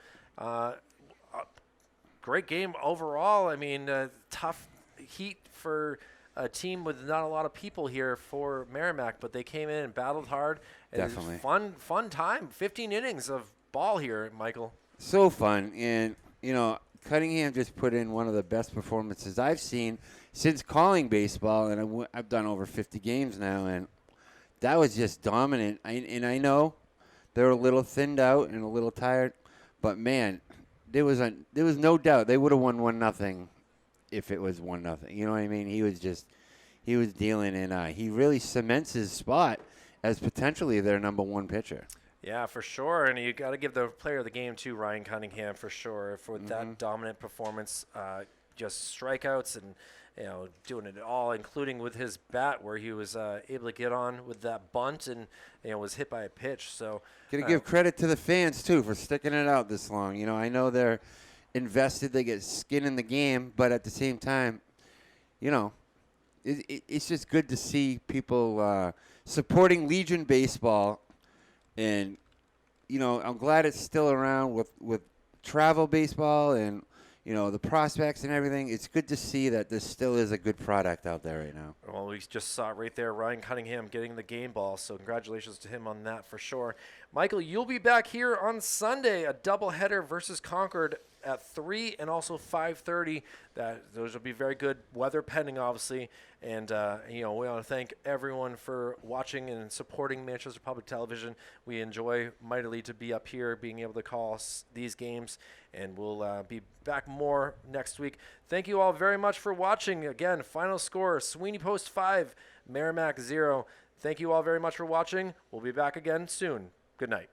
Great game overall. I mean, tough heat for a team with not a lot of people here for Merrimack, but they came in and battled hard. Definitely. It was fun time. 15 innings of ball here, Michael. So fun. And, Cunningham just put in one of the best performances I've seen since calling baseball, and I've done over 50 games now, and that was just dominant. And I know they're a little thinned out and a little tired, but, man, there was no doubt they would have won 1-0 if it was 1-0. You know what I mean? He was dealing, and he really cements his spot as potentially their number 1 pitcher. Yeah, for sure. And you got to give the player of the game to Ryan Cunningham for sure for that dominant performance. Just strikeouts doing it all, including with his bat, where he was able to get on with that bunt and was hit by a pitch. So, gotta give credit to the fans too for sticking it out this long. I know they're invested; they get skin in the game, but at the same time, it's just good to see people supporting Legion baseball, and I'm glad it's still around with travel baseball and the prospects and everything. It's good to see that this still is a good product out there right now. Well, we just saw it right there, Ryan Cunningham getting the game ball, so congratulations to him on that for sure. Michael, you'll be back here on Sunday, a doubleheader versus Concord at 3 and also 5:30. Those will be very good, weather pending, obviously. And we want to thank everyone for watching and supporting Manchester Public Television. We enjoy mightily to be up here, being able to call these games, and we'll be back more next week. Thank you all very much for watching. Again, final score: Sweeney Post 5, Merrimack 0. Thank you all very much for watching. We'll be back again soon. Good night.